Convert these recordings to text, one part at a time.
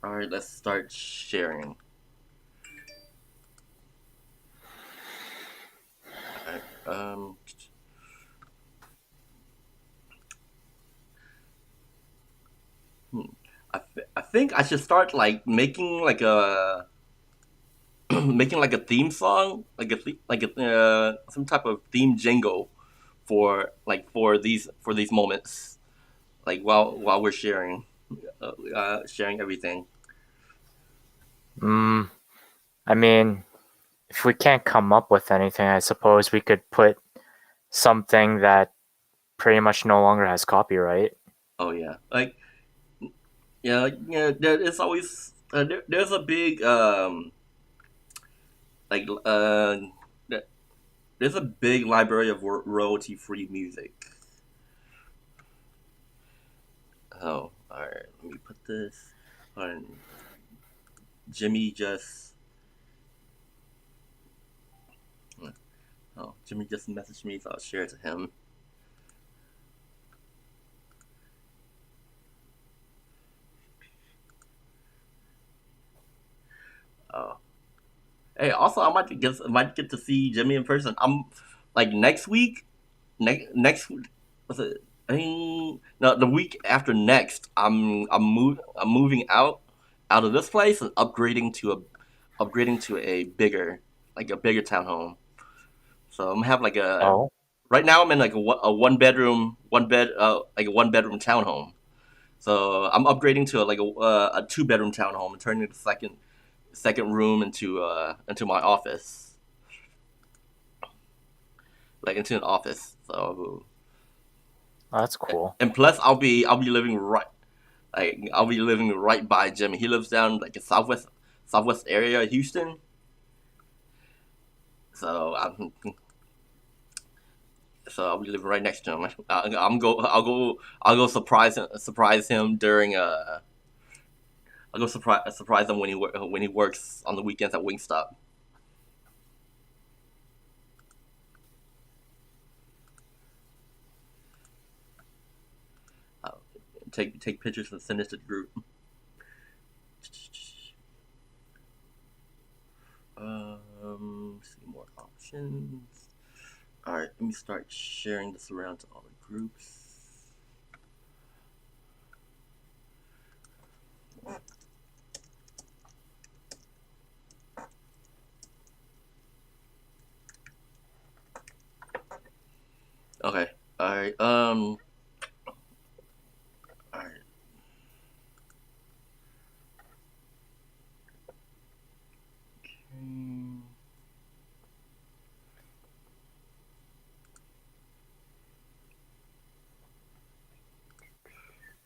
All right, let's start sharing. All right. Hmm. I think I should start like making like a making like a theme song, like a some type of theme jingle for these moments, like while we're sharing everything. Mm, I mean, if we can't come up with anything, I suppose we could put something that pretty much no longer has copyright. Oh yeah, like yeah. There's always there's a big like there's a big library of royalty free music. Oh, all right. Let me put this on. Jimmy just Jimmy just messaged me, so I'll share it to him. Oh, hey. Also, might get to see Jimmy in person. I'm like next week. Next was it? I mean, no, the week after next. I'm moving out of this place and upgrading to a bigger a bigger townhome. So I'm gonna have like a Oh, right now I'm in like a one bedroom like a one bedroom townhome. So I'm upgrading to a two bedroom townhome and turning the second room into my office, like into an office. So that's cool. and plus I'll be living I'll be living right by Jimmy. He lives down like in southwest area of Houston. So I'll be living right next to him. I'll go surprise him during I'll go surprise him when he works on the weekends at Wingstop. Uh, take pictures and send it to the group. See more options. All right, let me start sharing this around to all the groups. Okay. All right. All right. Hmm.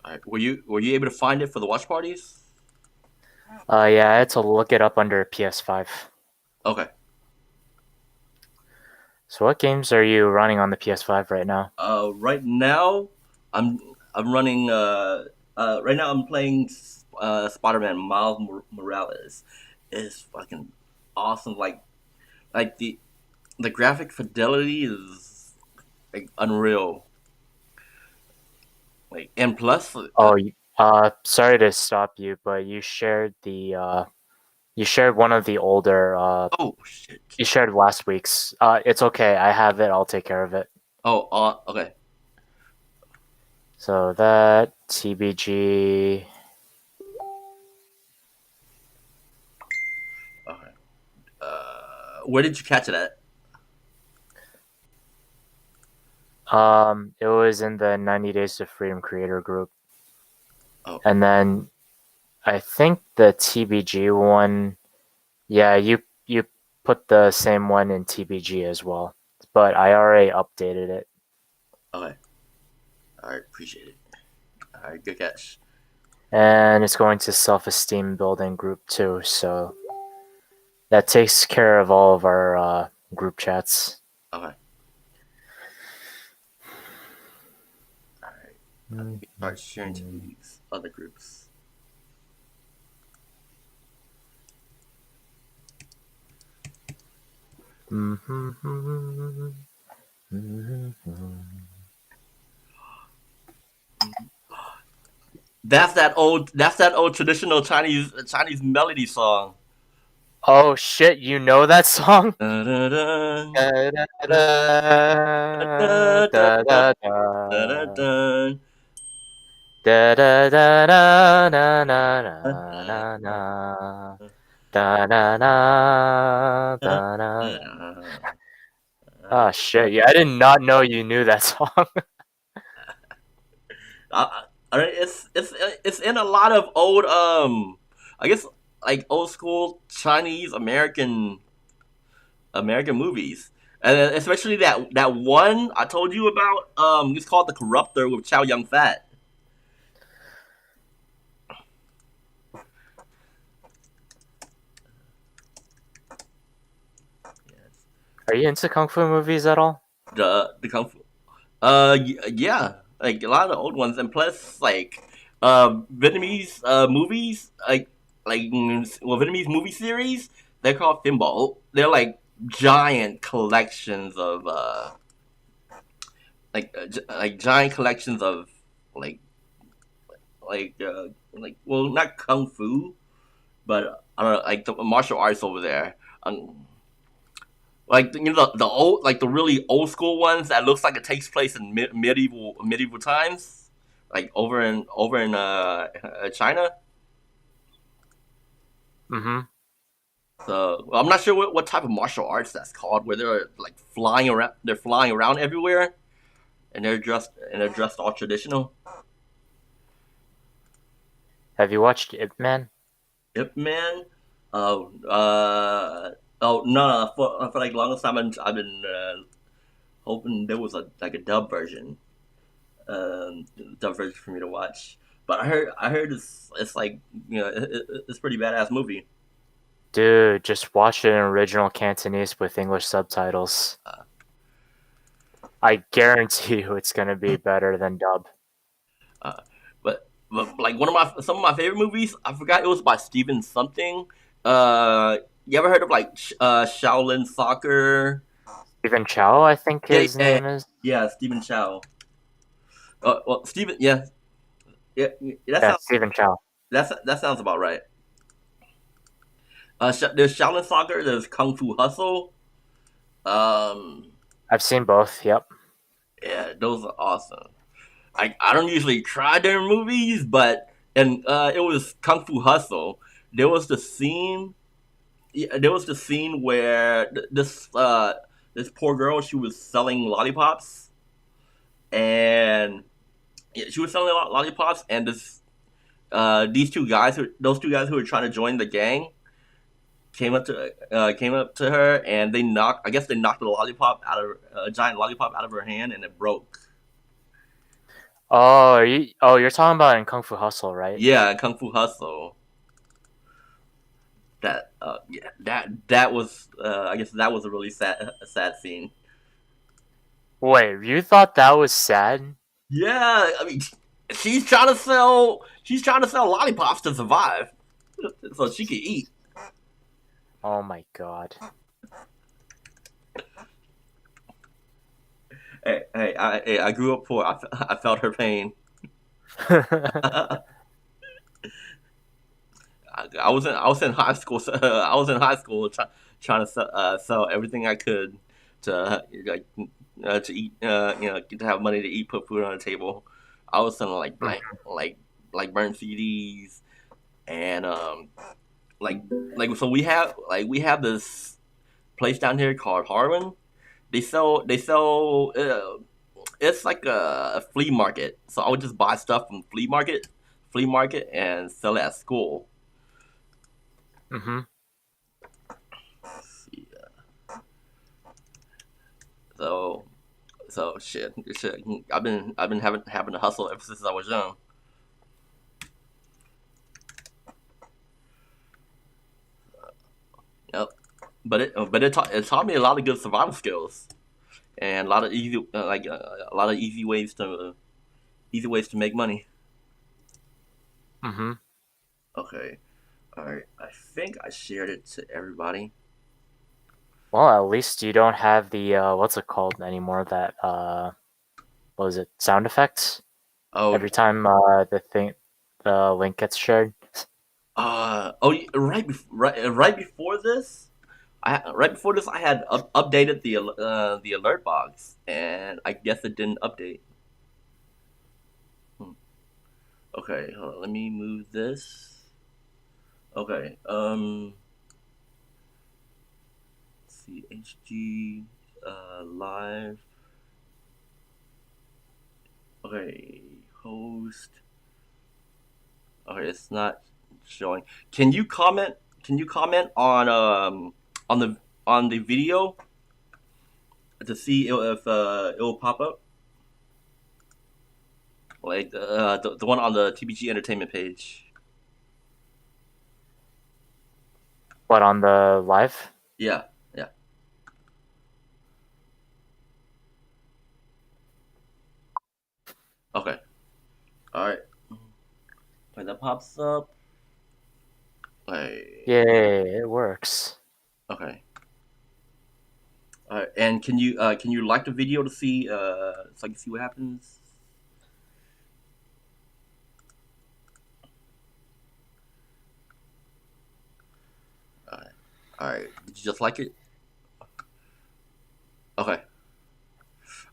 All right. Were you able to find it for the watch parties? Yeah, I had to look it up under PS5. Okay. So, what games are you running on the PS5 right now? Right now, I'm I'm running. Right now I'm playing Spider-Man Miles Morales. It's fucking awesome. Like the graphic fidelity is like unreal. Like and plus, Oh, sorry to stop you, but you shared one of the older oh shit. you shared last week's. It's okay. I have it. I'll take care of it. Oh, okay. So that TBG. Okay. Where did you catch it at? It was in the 90 Days to Freedom creator group, Oh, and then I think the TBG one. Yeah, you put the same one in TBG as well, but I already updated it, okay. All right, appreciate it. All right, good catch. and it's going to self-esteem building group too. So that takes care of all of our group chats. Okay. All right. Let me Mm-hmm. start sharing to these other groups. That's that old traditional Chinese melody song. Oh shit, you know that song? Dun, dun, dun, Da, da, dun, da, dun, dun, da, dun, da, dun, da. dun, Da da da da na na dun, na dun, na na. Da na na dun, da na. dun, Oh dun. shit! Yeah, I did not know you knew that song. I, it's in a lot of old I guess like old school Chinese American movies, and especially that one I told you about. It's called The Corruptor with Chow Yun Fat. Are you into kung fu movies at all? The Kung Fu. Yeah, like a lot of the old ones, and plus like Vietnamese movies, well Vietnamese movie series. They're called Finbo. They're like giant collections of like giant collections of like well not kung fu, but I don't know like the martial arts over there. Like you know the old like the really old school ones that looks like it takes place in medieval times, like over in China. Mm-hmm. So well, I'm not sure what type of martial arts that's called, where they're like flying around. They're flying around everywhere, and they're dressed all traditional. Have you watched Ip Man? Ip Man. Oh, oh no! For like the longest time, I've been hoping there was a dub version, dub version for me to watch. But I heard it's like you know it's pretty badass movie. Dude, just watch it in original Cantonese with English subtitles. Uh, I guarantee you it's gonna be better than dub. uh, but like one of my some of my favorite movies, I forgot it was by Steven something. You ever heard of like Shaolin Soccer? Stephen Chow, I think Yeah, his yeah, name is. yeah, Stephen Chow. Well, Stephen, yeah, yeah, Yeah, Stephen Chow. that sounds about right. There's Shaolin Soccer. There's Kung Fu Hustle. Um, I've seen both. Yep. yeah, those are awesome. I don't usually try their movies, but and it was Kung Fu Hustle. There was the scene. Yeah, there was the scene where this poor girl she was selling lollipops and yeah, she was selling lollipops and this those two guys who were trying to join the gang came up to her and they knocked. I guess they knocked the lollipop out of a giant lollipop out of her hand and it broke. Oh, you're talking about in Kung Fu Hustle, right? Yeah, Kung Fu Hustle. That was I guess that was a really sad scene. Wait, you thought that was sad? Yeah, I mean she's trying to sell lollipops to survive so she can eat. Oh my god. I grew up poor. I felt her pain. I was in high school. I was in high school trying to sell everything I could to to eat. To have money to eat, put food on the table. I was selling like burnt CDs and we have this place down here called Harlan. They sell. It's like a flea market. So I would just buy stuff from flea market, and sell it at school. Mm-hmm. So shit. I've been having to hustle ever since I was young. Yep. It taught me a lot of good survival skills and a lot of a lot of easy ways to make money. Mm-hmm. Okay. All right. I think I shared it to everybody. Well, at least you don't have the what's it called anymore? That what was it? Sound effects Oh every time the thing. the link gets shared. Right before this, I had updated the alert box, and I guess it didn't update. Hmm. Okay, hold on, let me move this. Okay, let's see, HG live. Okay, host. Okay, it's not showing. Can you comment? Can you comment on the on the video to see if it will pop up? Like the one on the TBG Entertainment page. What on the live? Yeah, yeah. Okay. All right. When that pops up, like, Yay, it works. okay. All right. And can you like the video to see so I can see what happens? All right. All right. Did you just like it? Okay.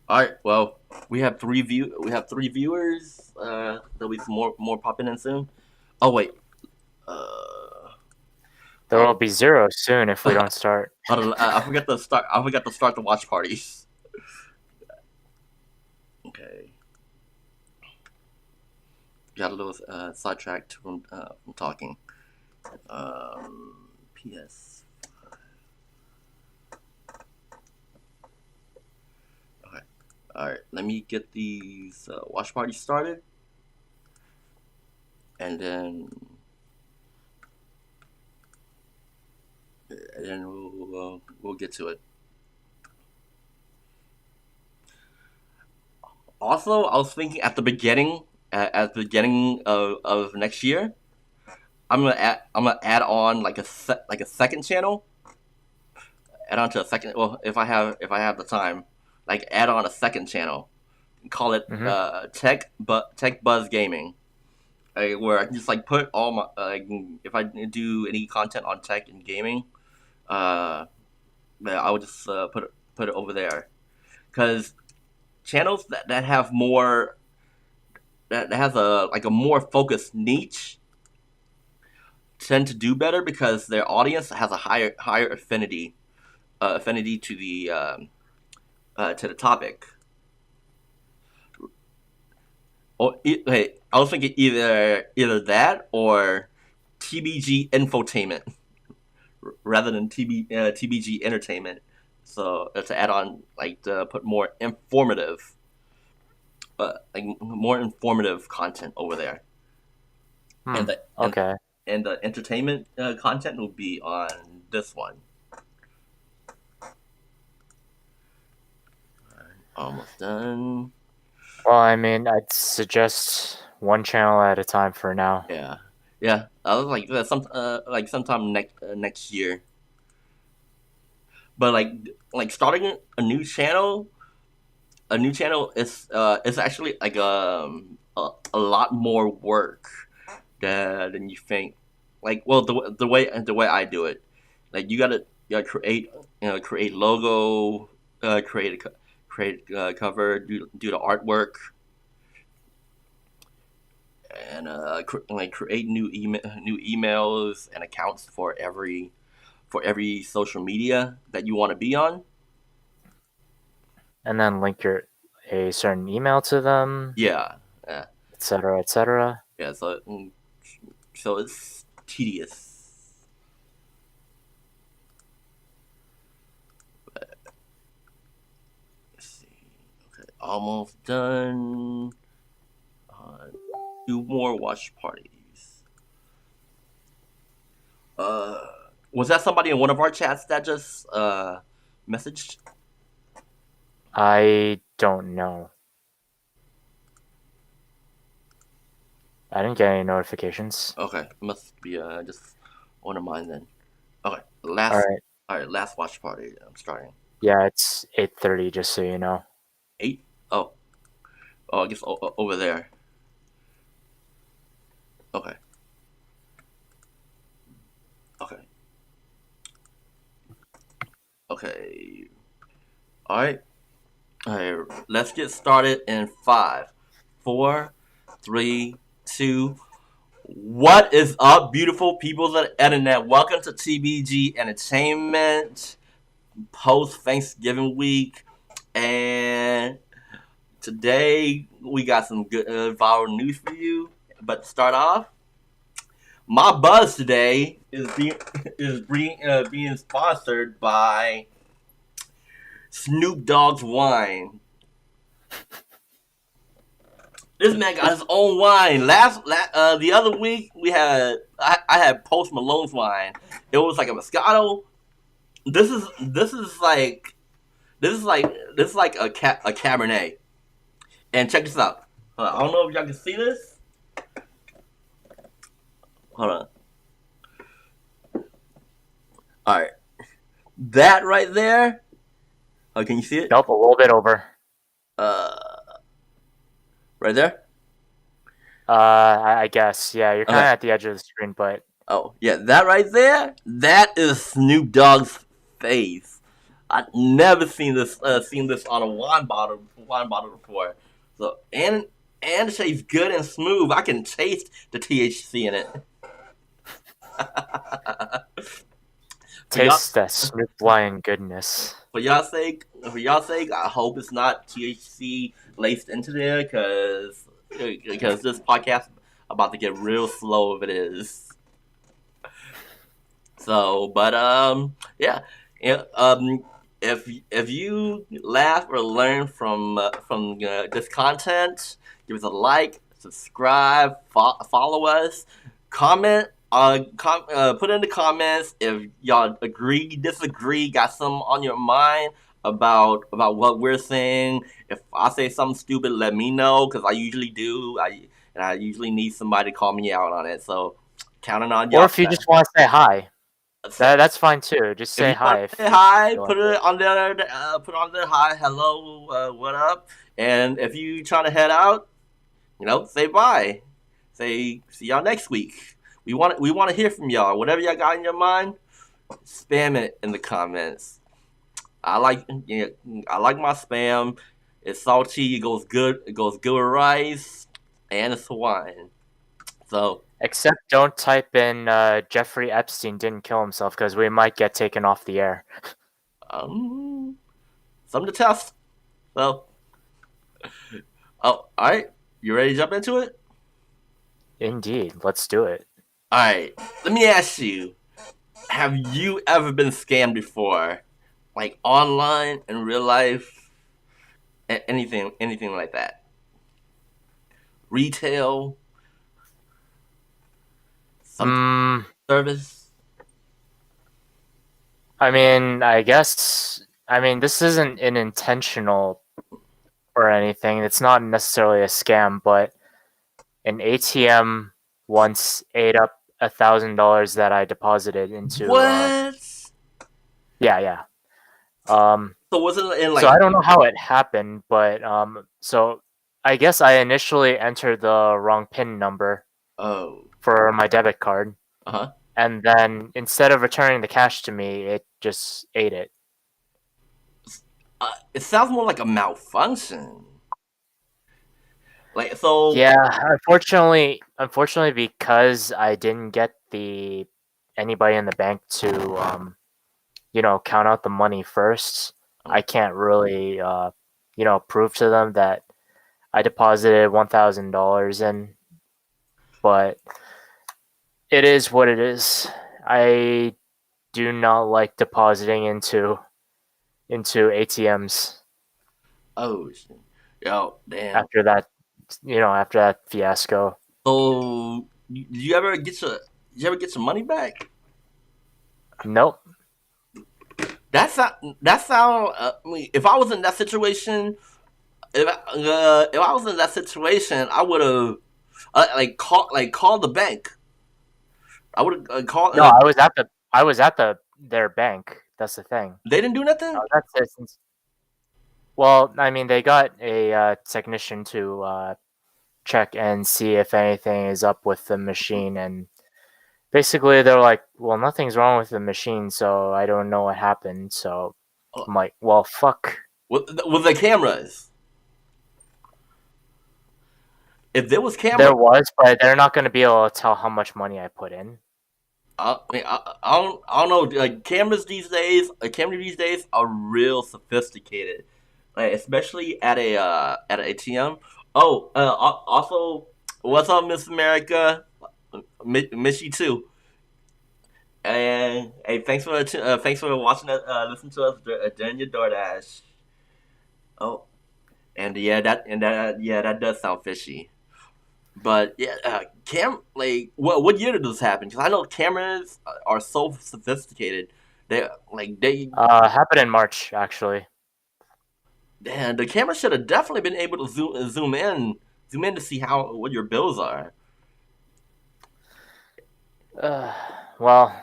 All right. Well, we have three viewers. There'll be some more popping in soon. Oh wait. Uh. There will be 0 soon if we don't start. I forgot to start. I forgot to start the watch parties. Okay. Got a little sidetracked from talking. PS. Okay. All right. Let me get these watch parties started, and then we'll get to it. Also, I was thinking at the beginning of next year, I'm gonna add on like a second channel, add on to a second. Well, if I have the time, like add on a second channel, call it Hmm. Tech Buzz Gaming, where I can just like put all my if I do any content on tech and gaming, uh, I would just put it over there because channels that have more that has a like a more focused niche tend to do better because their audience has a higher affinity to the topic. Hey, I was thinking either that or TBG infotainment rather than TBG entertainment. So to add on, like to put more more informative content over there, and Hmm. the Okay. and the entertainment content will be on this one. Almost done. Well, I mean, I'd suggest one channel at a time for now. Yeah, yeah. I was like sometime next year. But like starting a new channel is actually like a lot more work than you think. Like, well, the way I do it, like you gotta create logo, create cover, do the artwork, and like create new emails and accounts for every social media that you want to be on. And then link your a certain email to them, Yeah, yeah, etc., etc. yeah. So it's tedious. Let's see. Okay, almost done. Uh, Two more watch parties. Uh, was that somebody in one of our chats that just messaged? I don't know. I didn't get any notifications. Okay, it must be just one of mine then. Okay, All right. last watch party. I'm starting. Yeah, it's 8:30. Just so you know. Eight. Oh, I guess over there. Okay. All right. All right. Let's get started in five, four, three, two. What is up, beautiful people of the internet? Welcome to TBG Entertainment post Thanksgiving week, and today we got some good viral news for you. But to start off, my buzz today is being sponsored by Snoop Dogg's wine. This man got his own wine. The other week I had Post Malone's wine. It was like a Moscato. This is like a Cabernet. And check this out. I don't know if y'all can see this. Hold on. All right, that right there. Oh, can you see it? Nope, a little bit over. Uh, right there. I guess. Yeah, you're kind of Okay. at the edge of the screen, but Oh, yeah, that right there. That is Snoop Dogg's face. I've never seen this on a wine bottle before. So and it tastes good and smooth. I can taste the THC in it. For y'all, taste that Snoop Lion goodness. for y'all sake, I hope it's not THC laced into there, because this podcast about to get real slow if it is. So, but yeah, yeah. If you laugh or learn from this content, give us a like, subscribe, follow us, comment. Put in the comments if y'all agree, disagree, got something on your mind about what we're saying. If I say something stupid, let me know, because I usually do. I usually need somebody to call me out on it. So counting on Or y'all if you for just want to say hi, that. that's fine too. Just If say you want hi to say if hi, you put like it. it on there. Put on there. Hi, hello, what up? And if you trying to head out, say bye. Say see y'all next week. We want to hear from y'all. Whatever y'all got in your mind, spam it in the comments. I like I like my spam. It's salty. It goes good. It goes good with rice, and it's Hawaiian. So Except don't type in Jeffrey Epstein didn't kill himself because we might get taken off the air. um, something to test. So all right. You ready to jump into it? Indeed, let's do it. All right. Let me ask you: have you ever been scammed before, like online in real life, anything like that? Retail, some Mm, service. I mean, I guess. I mean, this isn't an intentional or anything. It's not necessarily a scam, but an ATM once ate up $1,000 that I deposited into. What? Yeah, yeah. Um, So was it in so I like? don't know how it happened, but so I guess I initially entered the wrong PIN number Oh, for my debit card, uh huh. and then instead of returning the cash to me, it just ate it. It sounds more like a malfunction. Like so. Yeah, unfortunately, because I didn't get the anybody in the bank to count out the money first, I Oh, can't really prove to them that I deposited $1,000 in. But it is what it is. I do not like depositing into ATMs oh, shit. Yo, damn. after that fiasco. So, did you ever get your money back? Nope. That sound. I mean, if I was in that situation, if I was in that situation, I would have called the bank. I would have called. No, I was at their bank. That's the thing. They didn't do I nothing. was at Citizens. Well, I mean, they got a technician to check and see if anything is up with the machine, and basically they're like, "Well, nothing's wrong with the machine, so I don't know what happened." So Uh, I'm like, well, fuck. with the cameras. If there was There cameras, was, but they're not going to be able to tell how much money I put in. I don't know. Like cameras these days are real sophisticated, like, especially at an ATM. Oh, also, what's up, Miss America? Miss you too. And hey, thanks for watching us, listen to us during your DoorDash. Oh, and yeah, that does sound fishy. But yeah, like what year did this happen? Because I know cameras are so sophisticated. They Happened in March, actually. damn, the camera should have definitely been able to zoom in to see how what your bills are. Uh, well,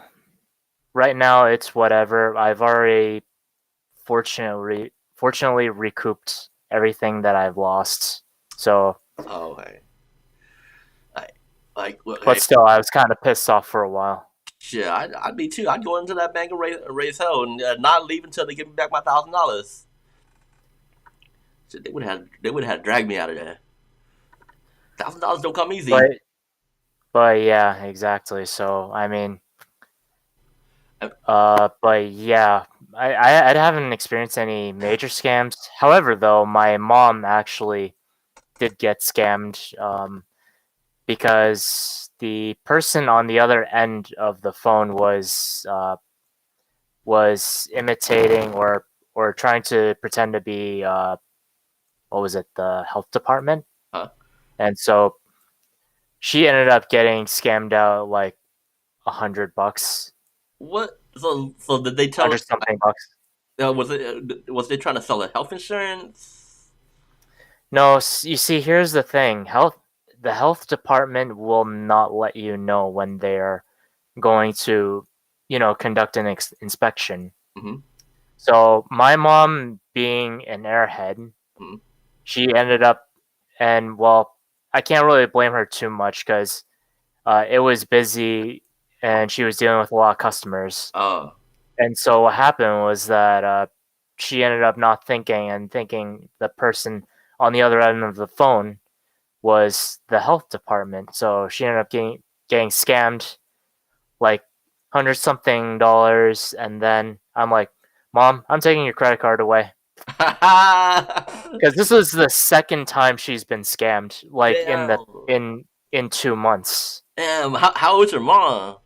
right now it's whatever. I've already fortunately recouped everything that I've lost. So, Oh, hey, I, like look, but hey, still, I was kind of pissed off for a while. shit, I'd be too. I'd go into that bank and raise hell and not leave until they give me back my $1,000. Shit, they would have dragged me out of there. $1,000 don't come easy. But but yeah, exactly. So I mean, Uh, but yeah, I haven't experienced any major scams. However, though, my mom actually did get scammed. Because the person on the other end of the phone was imitating or trying to pretend to be what was it, the health department, huh? and so she ended up getting scammed out like $100, What? So did they tell her? hundred something bucks. Was they trying to sell her health insurance? No, you see, here's the thing: the health department will not let you know when they're going to, conduct an inspection. Mm-hmm. So my mom, being an airhead, Mm-hmm. she ended up, and well, I can't really blame her too much because it was busy and she was dealing with a lot of customers. Oh. And so what happened was that she ended up not thinking and thinking the person on the other end of the phone was the health department. So she ended up getting scammed like hundred something dollars, and then I'm like, "Mom, I'm taking your credit card away." Because this was the second time she's been scammed, like Damn. in 2 months. Damn. How old's your mom?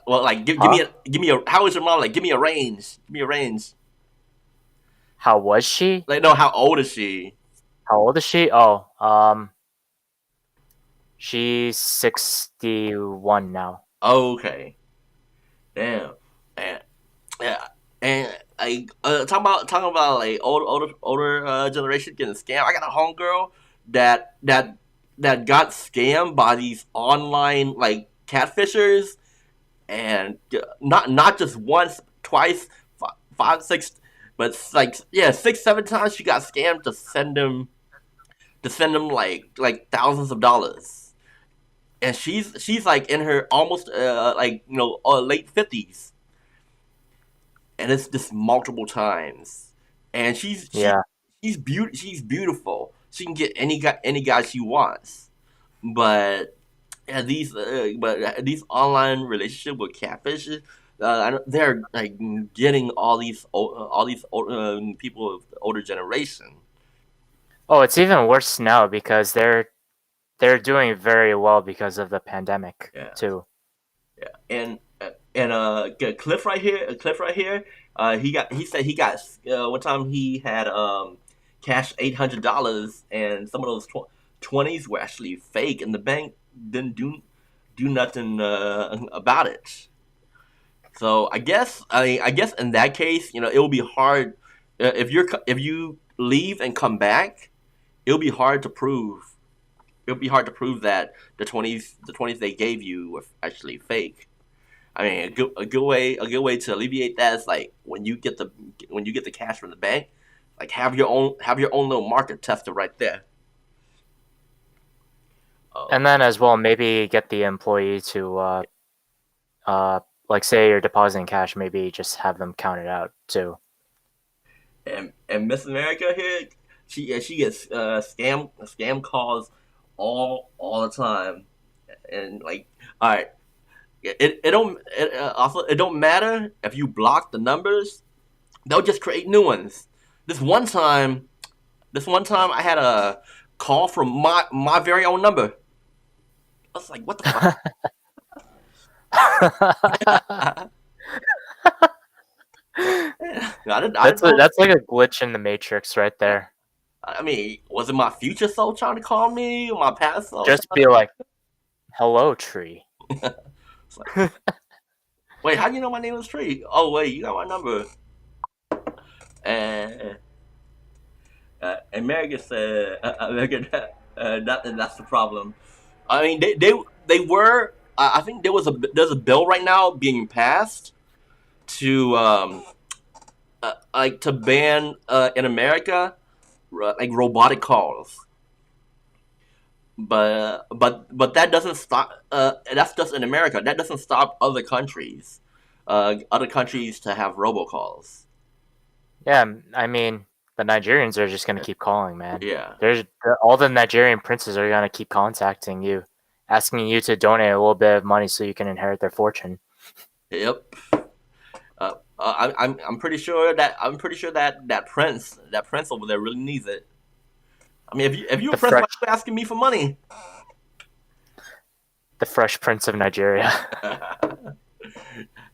Well, like Huh? give me a how old's your mom? Like give me a range. Give me a range. How was she? Like no, how old is she? How old is she? Oh, she's 61 now. Okay. Damn. And yeah. And like talking about like older generation getting scammed. I got a homegirl that got scammed by these online like catfishers, and not just once, twice, five, six, but like yeah, 6, 7 times she got scammed to send them like thousands of dollars, and she's like in her almost like late 50s, and it's just multiple times, and Yeah. she's beautiful. She can get any guy she wants, but yeah, these online relationship with catfishes, they're like getting all these people of the older generation. Oh, it's even worse now because they're doing very well because of the pandemic Yeah, too. yeah, Cliff right here, he said he got one time he had cash $800, and some of those 20s were actually fake, and the bank didn't do nothing about it. So I guess in that case, it will be hard if you leave and come back. It'll be hard to prove. It'll be hard to prove that the 20s they gave you were actually fake. I mean, a good way to alleviate that is like when you get the cash from the bank, like have your own little market tester right there. And Oh, then as well, maybe get the employee to uh like say you're depositing cash, maybe just have them count it out too. And Miss America here, she gets scam calls all the time, and like, all right, it don't matter if you block the numbers, they'll just create new ones. This one time, I had a call from my very own number. I was like, what the fuck? I didn't know. That's like a glitch in the matrix right there. I mean, was it my future self trying to call me, or my past self? Just be like, "Hello, tree." It's like, wait, how do you know my name is Tree? Oh, wait, you got my number. And America said, that's the problem. I mean, they were. I think there's a bill right now being passed to like to ban in America like robotic calls. But that doesn't stop. That's just in America. That doesn't stop other countries to have robocalls. Yeah, I mean, the Nigerians are just gonna keep calling, man. Yeah. There's all the Nigerian princes are gonna keep contacting you, asking you to donate a little bit of money so you can inherit their fortune. Yep. I'm pretty sure that prince over there really needs it. I mean, if you a The prince, why fresh, are you asking me for money? the Fresh Prince of Nigeria.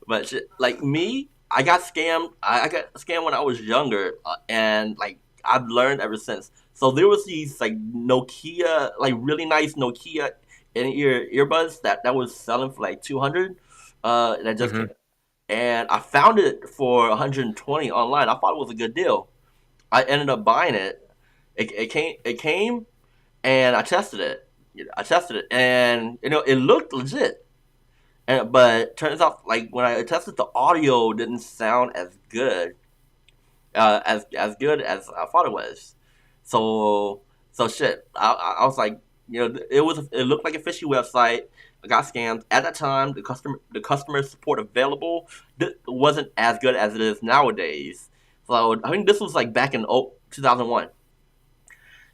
But shit, like me, I got scammed. I got scammed when I was younger, and like I've learned ever since. So there was these like Nokia, like really nice Nokia in earbuds that was selling for like 200. That just came, hmm and I found it for 120 online. I thought it was a good deal. I ended up buying it. It came, and I tested it. And it looked legit. But turns out, like when I tested, the audio didn't sound as good, as good as I thought it was. So shit. I was like, it looked like a fishy website. I got scammed at that time. The customer support available wasn't as good as it is nowadays. So I think this was like back in 2001.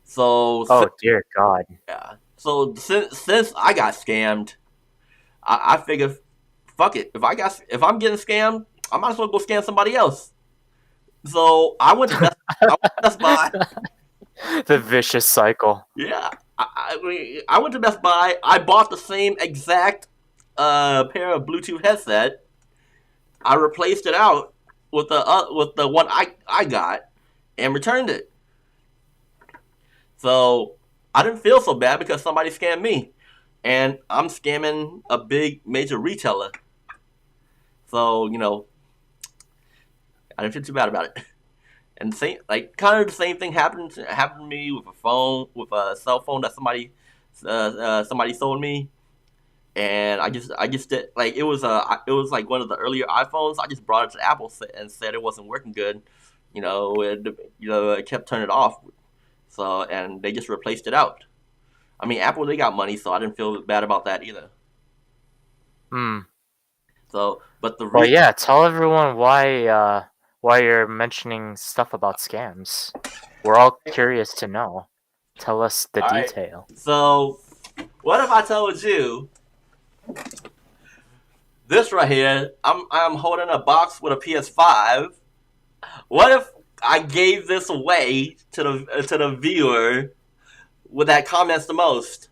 So Oh dear God. yeah. So since I got scammed, I figured, fuck it. If I'm getting scammed, I might as well go scam somebody else. So I went to Best Buy. The vicious cycle. Yeah, I went to Best Buy. I bought the same exact pair of Bluetooth headset. I replaced it out with the one I got and returned it. So I didn't feel so bad because somebody scammed me, and I'm scamming a big major retailer. So I didn't feel too bad about it. And same, like kind of the same thing happened to me with a cell phone that somebody sold me, and I just did, like it was like one of the earlier iPhones. I just brought it to Apple and said it wasn't working good. It kept turning it off. So and they just replaced it out. I mean, Apple, they got money, so I didn't feel bad about that either. Hmm. So, but the Well, reason, yeah. Tell everyone why you're mentioning stuff about scams. We're all curious to know. Tell us the all right. detail. So, what if I told you this right here? I'm holding a box with a PS5. What if I gave this away to the viewer with that comments the most,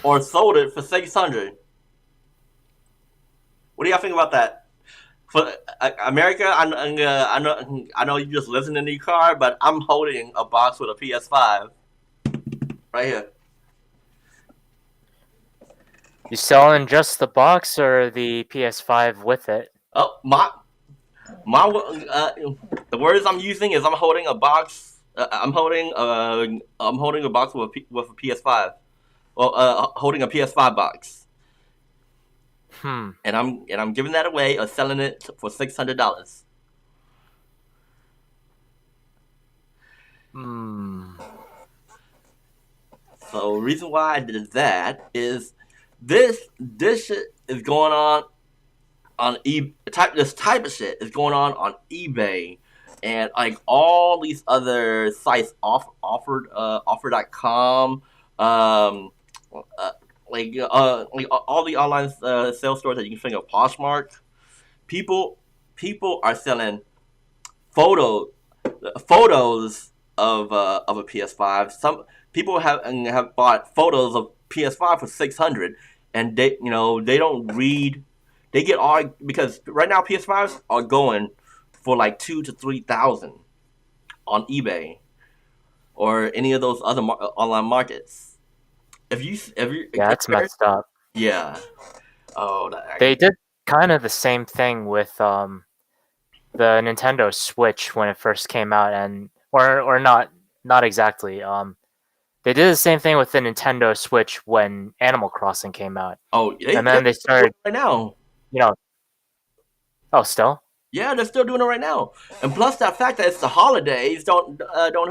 or sold it for 600? What do y'all think about that? For America, I know you just listen in your car, but I'm holding a box with a PS5 right here. You selling just the box or the PS5 with it? Oh my the words I'm using is I'm holding a box. I'm holding a box with a PS5. Well, holding a PS5 box, Hmm. and I'm giving that away or selling it for $600. Hmm. So reason why I did that is this shit. is going on this type of shit is going on eBay and like all these other sites offer.com um uh, like all the online sales stores that you can think of, Poshmark. People people are selling photo photos of a PS5. Some people have bought photos of PS5 for 600, and they don't read. They get all because right now PS5s are going for like 2 to 3 thousand on eBay or any of those other online markets. If you Yeah, that's compare, messed up. yeah. Oh, They did kind of the same thing with the Nintendo Switch when it first came out, and or not exactly. They did the same thing with the Nintendo Switch when Animal Crossing came out, oh, and they're then they doing started, it right now. you know, oh, still, Yeah, they're still doing it right now, and plus that fact that it's the holidays don't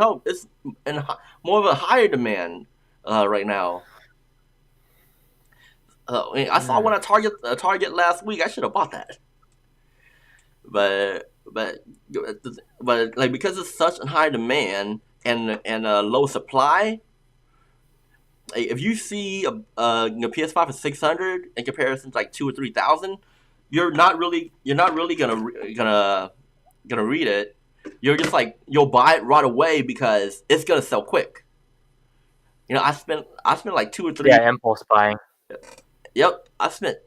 help. It's in more of a higher demand right now. I saw mm. one at Target last week. I should have bought that, but like because it's such a high demand and a low supply. Like, if you see a PS5 for 600 in comparison to like 2 or 3 thousand, you're not really gonna read it. You're just like you'll buy it right away because it's gonna sell quick. I spent like two or three. Yeah, impulse buying. Yep, I spent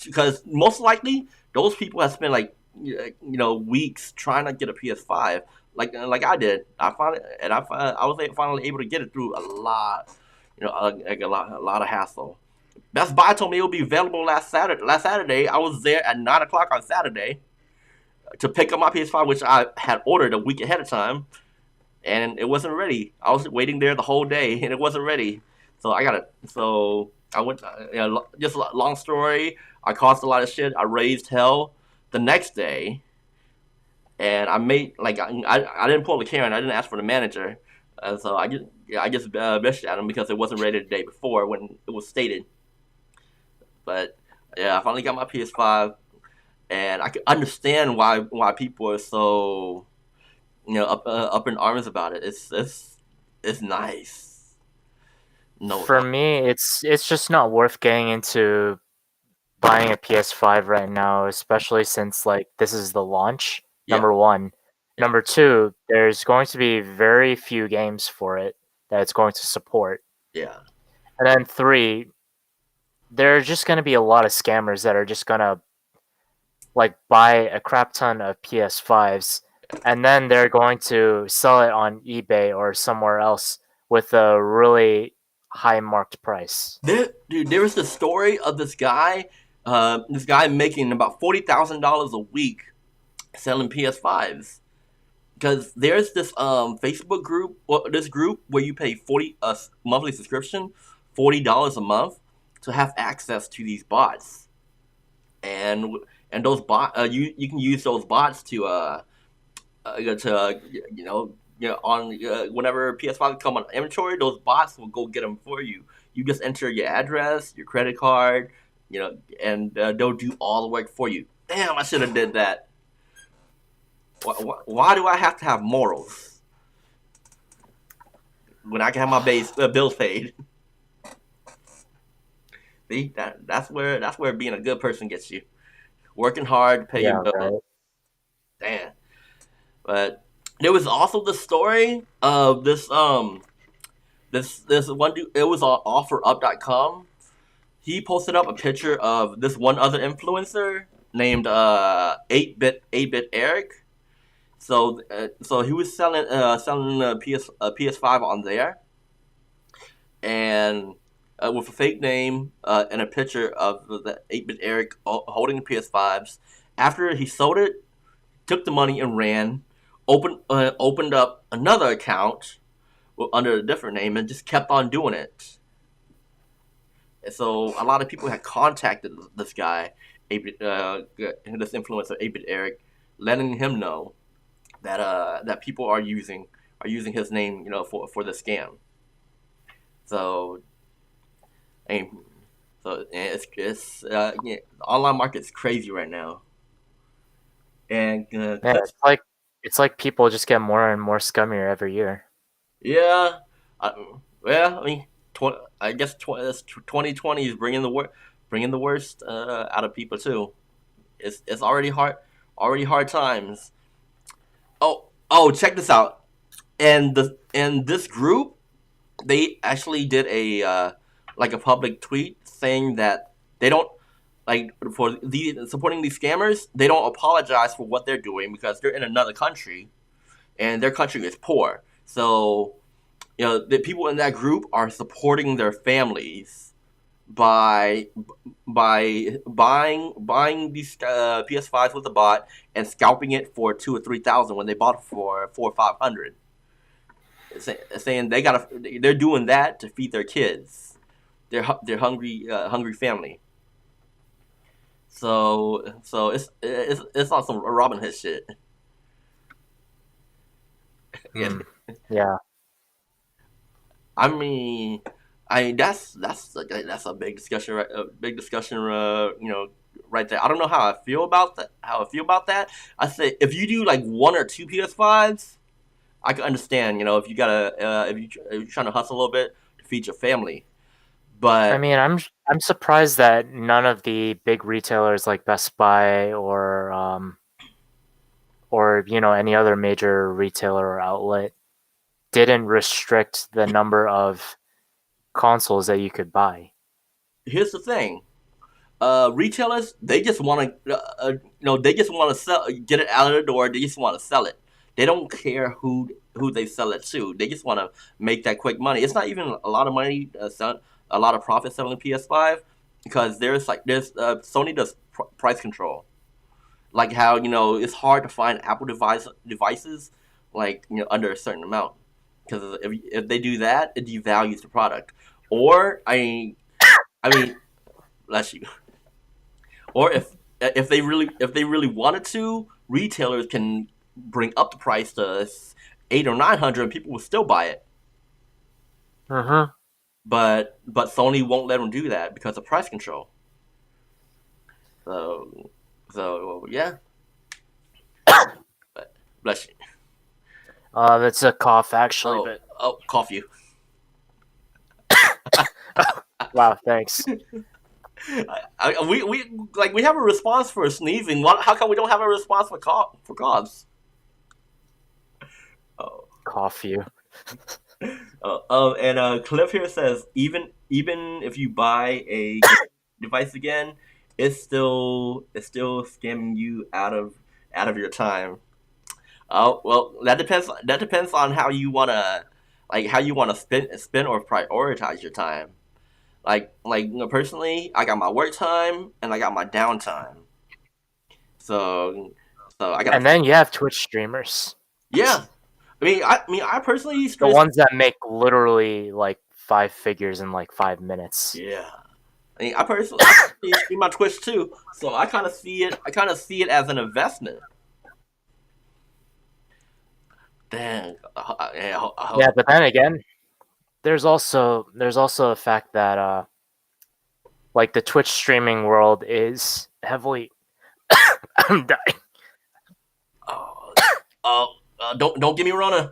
because most likely those people have spent like weeks trying to get a PS5, like I did. I finally and I was finally able to get it through a lot, like a lot of hassle. Best Buy told me it would be available last Saturday. Last Saturday, I was there at 9 o'clock on Saturday to pick up my PS5, which I had ordered a week ahead of time, and it wasn't ready. I was waiting there the whole day, and it wasn't ready. So I got it. So I went. Just a long story. I caused a lot of shit. I raised hell the next day, and I made like I didn't pull the Karen. I didn't ask for the manager, so I just bitched at him because it wasn't ready the day before when it was stated. But yeah, I finally got my PS5, and I can understand why people are so up in arms about it. It's nice. No For doubt. me, it's just not worth getting into buying a PS5 right now, especially since like this is the launch. Yeah, Number one, yeah, number two, there's going to be very few games for it that it's going to support, yeah. and then three, there are just going to be a lot of scammers that are just going to like buy a crap ton of PS5s, and then they're going to sell it on eBay or somewhere else with a really high marked price. Dude, there was the story of this guy making about $40,000 a week selling PS5s. Because there's this Facebook group, this group where you pay 40 monthly subscription, $40 a month to have access to these bots, and those you can use those bots to on whenever PS5 come on inventory, those bots will go get them for you. You just enter your address, your credit card, and they'll do all the work for you. Damn, I should have did that. Why do I have to have morals when I can have my bills paid? See, that's where being a good person gets you. Working hard to pay your Yeah, bills. right. Damn. But there was also the story of this one dude. It was on OfferUp.com. He posted up a picture of this one other influencer named 8-bit Eric. So he was selling a PS5 on there, and with a fake name and a picture of the 8-bit Eric holding the PS5s. After he sold it, took the money and ran. Opened up another account under a different name and just kept on doing it. And so a lot of people had contacted this guy, this influencer, 8-bit Eric, letting him know that people are using his name, for the scam. So, I mean, So yeah, the online market's crazy right now, and Yeah, it's like people just get more and more scummier every year. yeah, well, I mean, I guess 2020 is bringing the worst out of people too. It's already hard times. Oh, check this out. And this group, they actually did a like a public tweet saying that they don't like for supporting these scammers. They don't apologize for what they're doing because they're in another country and their country is poor. So the people in that group are supporting their families by buying these PS5s with a bot and scalping it for 2 or 3 thousand when they bought it for 4 or 500. Saying they're doing that to feed their kids, their hungry family. So it's on some Robin Hood shit. Mm. Yeah. I mean, that's a big discussion, right? A big discussion, right there. I don't know how I feel about that. I say if you do like 1 or 2 PS5s, I can understand. If you gotta, if you're trying to hustle a little bit to feed your family, I but mean, I'm surprised that none of the big retailers like Best Buy or any other major retailer or outlet didn't restrict the number of consoles that you could buy. here's the thing: retailers, they just want to they just want to sell, get it out of the door. They just want to sell it. They don't care who they sell it to. They just want to make that quick money. It's not even a lot of money, a lot of profit selling PS5 because there's Sony does price control, like how it's hard to find Apple devices like under a certain amount, because if they do that, it devalues the product. Or I mean, bless you. Or if they really wanted to, retailers can bring up the price to 800 or 900, and people will still buy it. Mm-hmm. But Sony won't let them do that because of price control. So yeah, bless you. That's a cough actually, Oh, but cough you. wow, thanks. We have a response for sneezing. How come we don't have a response for coughs? Oh. Cough you. And Cliff here says even if you buy a device again, it's still scamming you out of your time. Oh well, that depends on how you wanna spend or prioritize your time. Personally, I got my work time and I got my downtime. So I gotta And then you have Twitch streamers, yeah. I personally the stress. ones that make literally like 5 figures in like 5 minutes. Yeah. I personally stream on Twitch too, so I kind of see it. I kind of see it as an investment. Dang. Yeah, but then again, there's also the fact that like the Twitch streaming world is heavily I'm dying. Oh, don't get me wrong.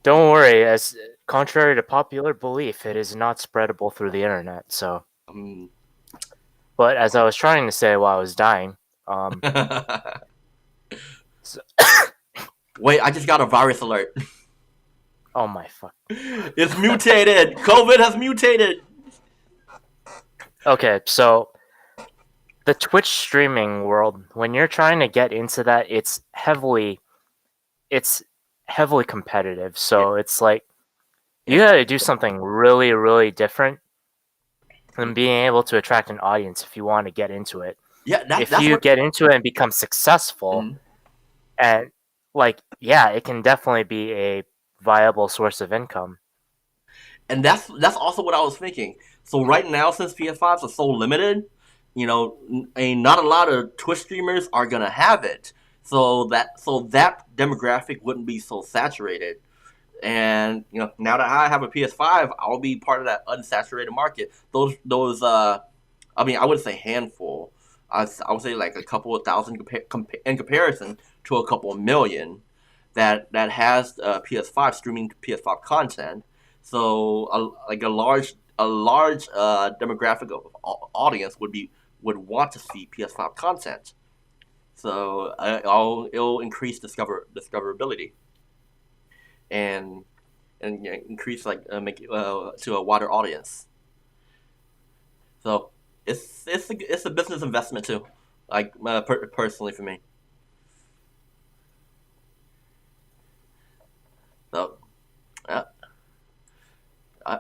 Don't worry, as contrary to popular belief, it is not spreadable through the internet. So, Um, but as I was trying to say while I was dying, um, so, Wait, I just got a virus alert. oh my fuck. It's mutated. COVID has mutated. Okay, so the Twitch streaming world, when you're trying to get into that, it's heavily competitive. Yeah, So it's like you yeah, got to do something really, really different than being able to attract an audience if you want to get into it. yeah. If That's you what. get into it and become successful, Mhm. and like yeah, it can definitely be a viable source of income. And that's also what I was thinking. So right now, since PS5s are so limited, not a lot of Twitch streamers are gonna have it. So that demographic wouldn't be so saturated. And now that I have a PS5, I'll be part of that unsaturated market. Those I mean, I wouldn't say handful. I would say like a couple of thousand in comparison to a couple of million that has PS5 streaming PS5 content. So like a large demographic of audience would want to see PS5 content. So it'll increase discoverability and increase like make to a wider audience. So it's a business investment too, like personally for me. So yeah,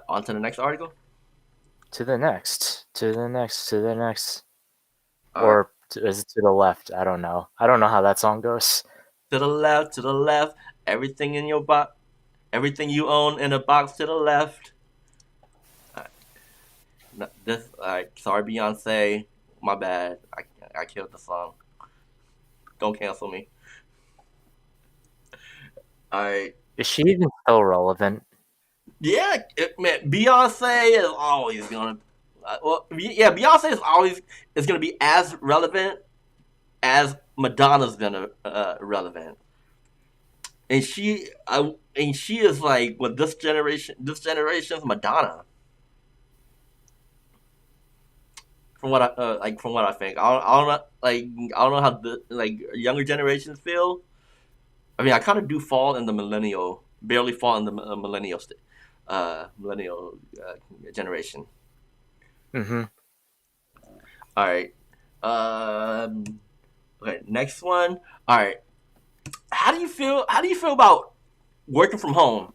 on to the next article. To the next. To the next. To the next. All right, Or is it to the left? I don't know. I don't know how that song goes. to the left, to the left. Everything in your box, everything you own in a box to the left. All right, this, all right, sorry Beyonce, my bad. I killed the song. Don't cancel me. All right. Is she even still relevant? Yeah, man, Beyonce is always gonna. Well, yeah, Beyonce is gonna be as relevant as Madonna's been relevant, and she is like with this generation's Madonna. From what I think, I don't know, like I don't know how the like younger generations feel. I mean, I kind of do fall in the barely fall in the millennial generation. Mm-hmm. All right. Um. Okay. Next one. All right. How do you feel? How do you feel about working from home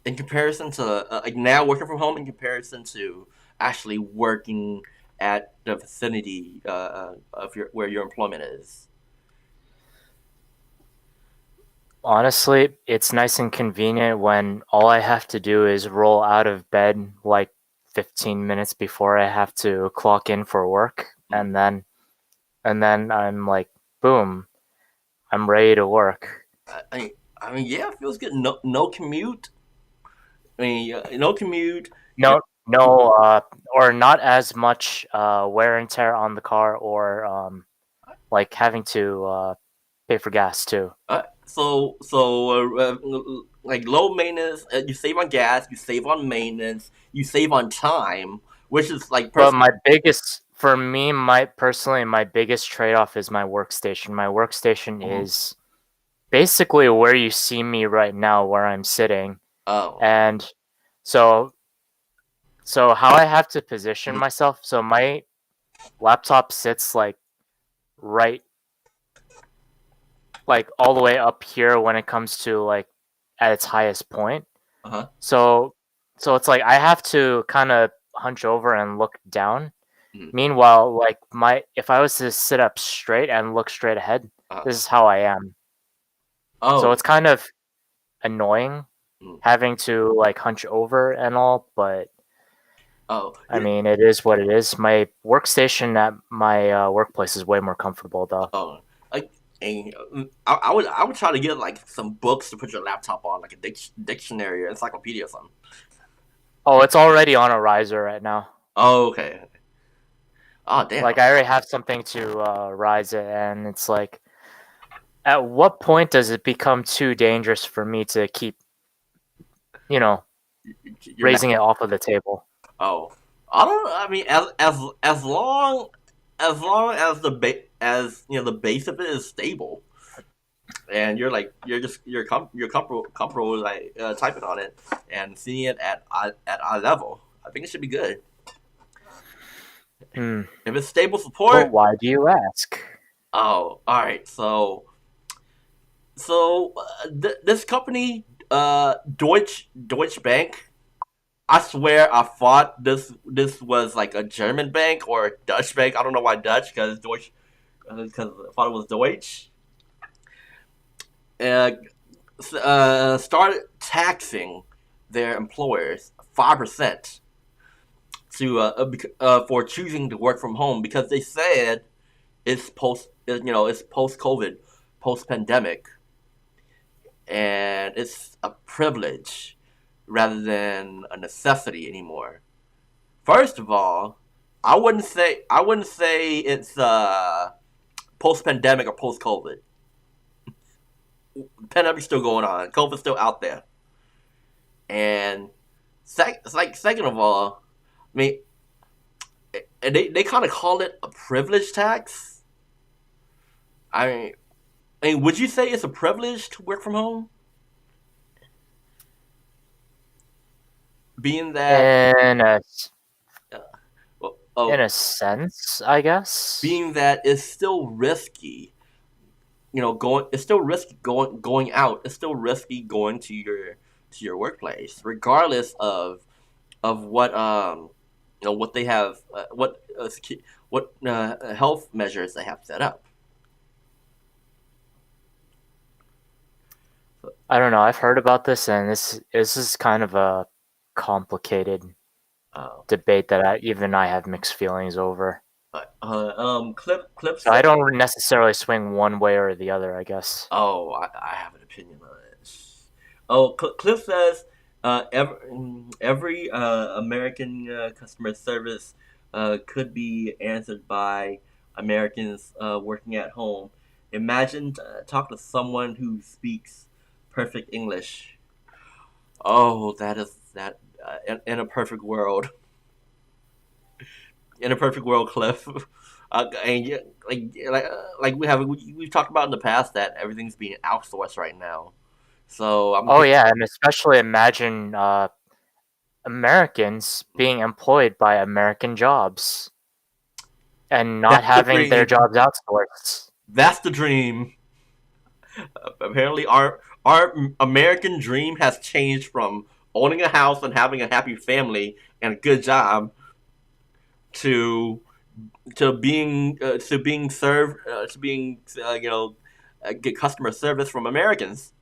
in comparison to like now working from home in comparison to actually working at the vicinity of where your employment is? Honestly, it's nice and convenient when all I have to do is roll out of bed like 15 minutes before I have to clock in for work, Mm. and then I'm like, boom, I'm ready to work. I mean, yeah, it feels good. No commute. I mean, no commute. You're, No, no, or not as much wear and tear on the car, or like having to pay for gas too. like low maintenance. You save on gas. You save on maintenance. You save on time, which is like But personally. for me, my biggest trade off is my workstation. My workstation Mhm. is basically where you see me right now, where I'm sitting, Oh. and so how I have to position Mhm. myself. So my laptop sits like right, like all the way up here when it comes to like at its highest point. Uh huh. So it's like I have to kind of hunch over and look down. Mhm. Meanwhile, like my if I was to sit up straight and look straight ahead, Uh-huh. this is how I am. So Oh. it's kind of annoying Mhm. having to like hunch over and all, but Oh. I mean, it is what it is. My workstation at my workplace is way more comfortable though. Oh. Like. And, I would try to get like some books to put your laptop on, like a dictionary or encyclopedia or something. Oh, it's already on a riser right now. Oh, okay. Oh, damn. Like I already have something to rise it, and it's like, at what point does it become too dangerous for me to keep, you know, You're not. raising it off of the table? Oh, I don't. I mean, as long as the base of it is stable, and you're comfortable like typing on it and seeing it at eye level. I think it should be good. Hmm. If it's stable But support, why do you ask? oh, all right. This company, Deutsche Bank. I swear I thought this was like a German bank or a Dutch bank. I don't know why Dutch, because I thought it was Deutsch. Uh, Started taxing their employers 5% for choosing to work from home because they said it's post COVID, post pandemic, and it's a privilege rather than a necessity anymore. First of all, I wouldn't say it's post pandemic or post COVID. Pandemic's still going on. COVID's still out there. And second of all, I mean, they kind of call it a privilege tax. I mean, would you say it's a privilege to work from home? Being that, In a uh, in oh, a sense, I guess. being that it's still risky. It's still risky going out. It's still risky going to your workplace, regardless of what what they have, what health measures they have set up. I don't know. I've heard about this, and this is kind of a complicated Uh, debate that even I have mixed feelings over. Clip So I said, don't necessarily swing one way or the other, I guess. "Oh, I have an opinion on it." Oh, Cliff says, every American customer service could be answered by Americans working at home. Imagine talking to someone who speaks perfect English. Oh, that is that in a perfect world. In a perfect world, Cliff. And yeah, we've talked about in the past that everything's being outsourced right now. So I'm Oh thinking yeah, and especially imagine Americans being employed by American jobs and not that's the having their dream. jobs outsourced. That's the dream. Apparently, our American dream has changed from owning a house and having a happy family and a good job to being served to being get customer service from Americans.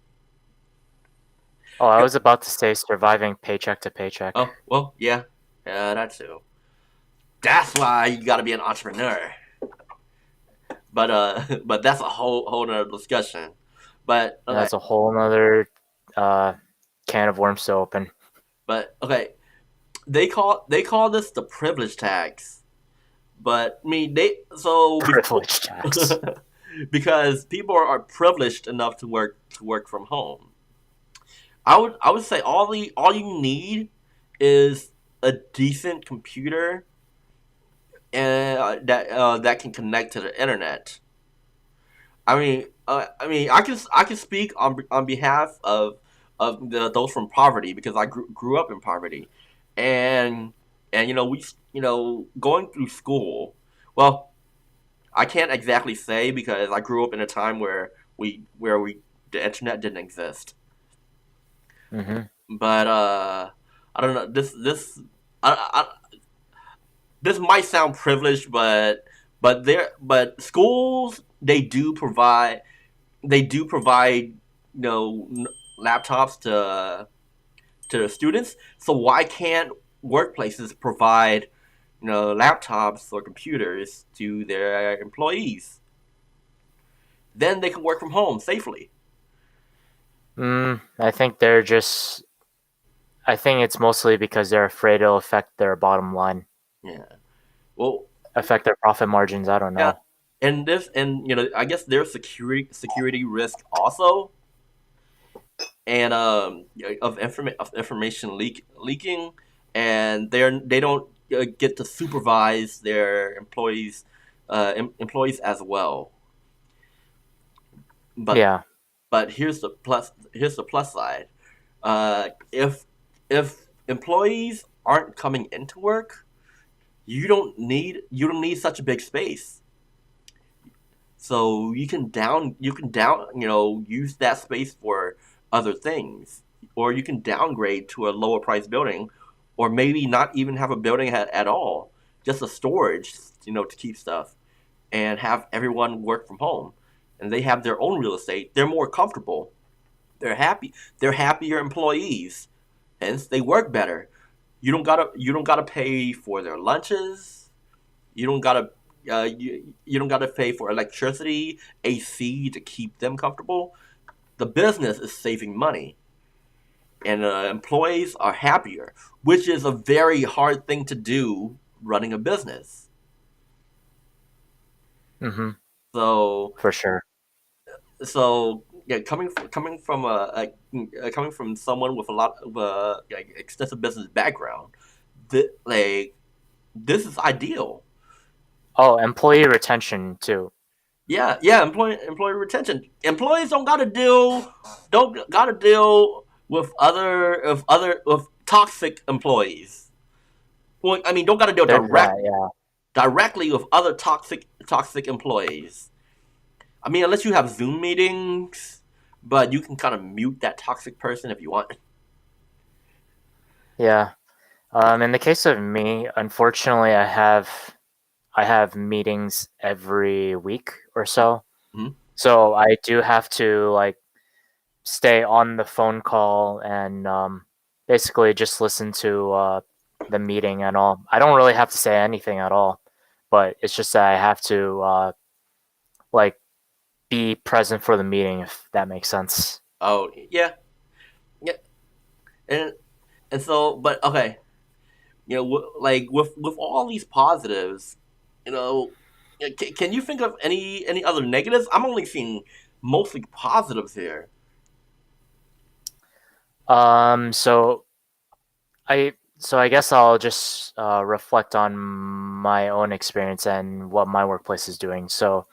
Oh, I was about to say surviving paycheck to paycheck. Oh well, yeah, that too. That's why you got to be an entrepreneur. But but that's a whole nother discussion. But okay, That's a whole nother uh, can of worms to open. okay, they call this the privilege tax. But I mean they so before Privilege tax. because people are privileged enough to work from home. I would say all you need is a decent computer and that can connect to the internet. I can speak on behalf of those from poverty because I grew up in poverty, and going through school. Well, I can't exactly say because I grew up in a time where the internet didn't exist. Hmm. But I don't know. I, this might sound privileged, but schools they do provide laptops to the students. So why can't workplaces provide laptops or computers to their employees? Then they can work from home safely. I think they're just. I think it's mostly because they're afraid it'll affect their bottom line, Yeah. Well, affect their profit margins. I don't yeah. know. And I guess there's security risk also, and of information leaking, and they don't get to supervise their employees as well. But Yeah. here's the plus side. If employees aren't coming into work, you don't need such a big space. So you can down use that space for other things, or you can downgrade to a lower price building, or maybe not even have a building at all, just a storage to keep stuff, and have everyone work from home, and they have their own real estate. They're more comfortable. They're happy. They're happier employees, hence they work better. You don't gotta pay for their lunches. You don't gotta you don't gotta pay for electricity, AC to keep them comfortable. the business is saving money, and employees are happier, which is a very hard thing to do running a business. Mm-hmm. So For sure. yeah, coming from someone with a lot of like extensive business background, like this is ideal. Oh, employee retention too. Yeah, employee retention. Employees don't gotta deal with with toxic employees. Well, I mean, don't gotta deal There's that. Yeah. directly with other toxic employees. I mean, unless you have Zoom meetings, but you can kind of mute that toxic person if you want. Yeah. In the case of me, unfortunately, I have meetings every week or so. Mhm. So I do have to like stay on the phone call and basically just listen to the meeting and all. I don't really have to say anything at all, but it's just that I have to like be present for the meeting if that makes sense. Oh yeah, yeah, and but okay, like with all these positives, you know, can you think of any other negatives? I'm only seeing mostly positives here. So I guess I'll just reflect on my own experience and what my workplace is doing. So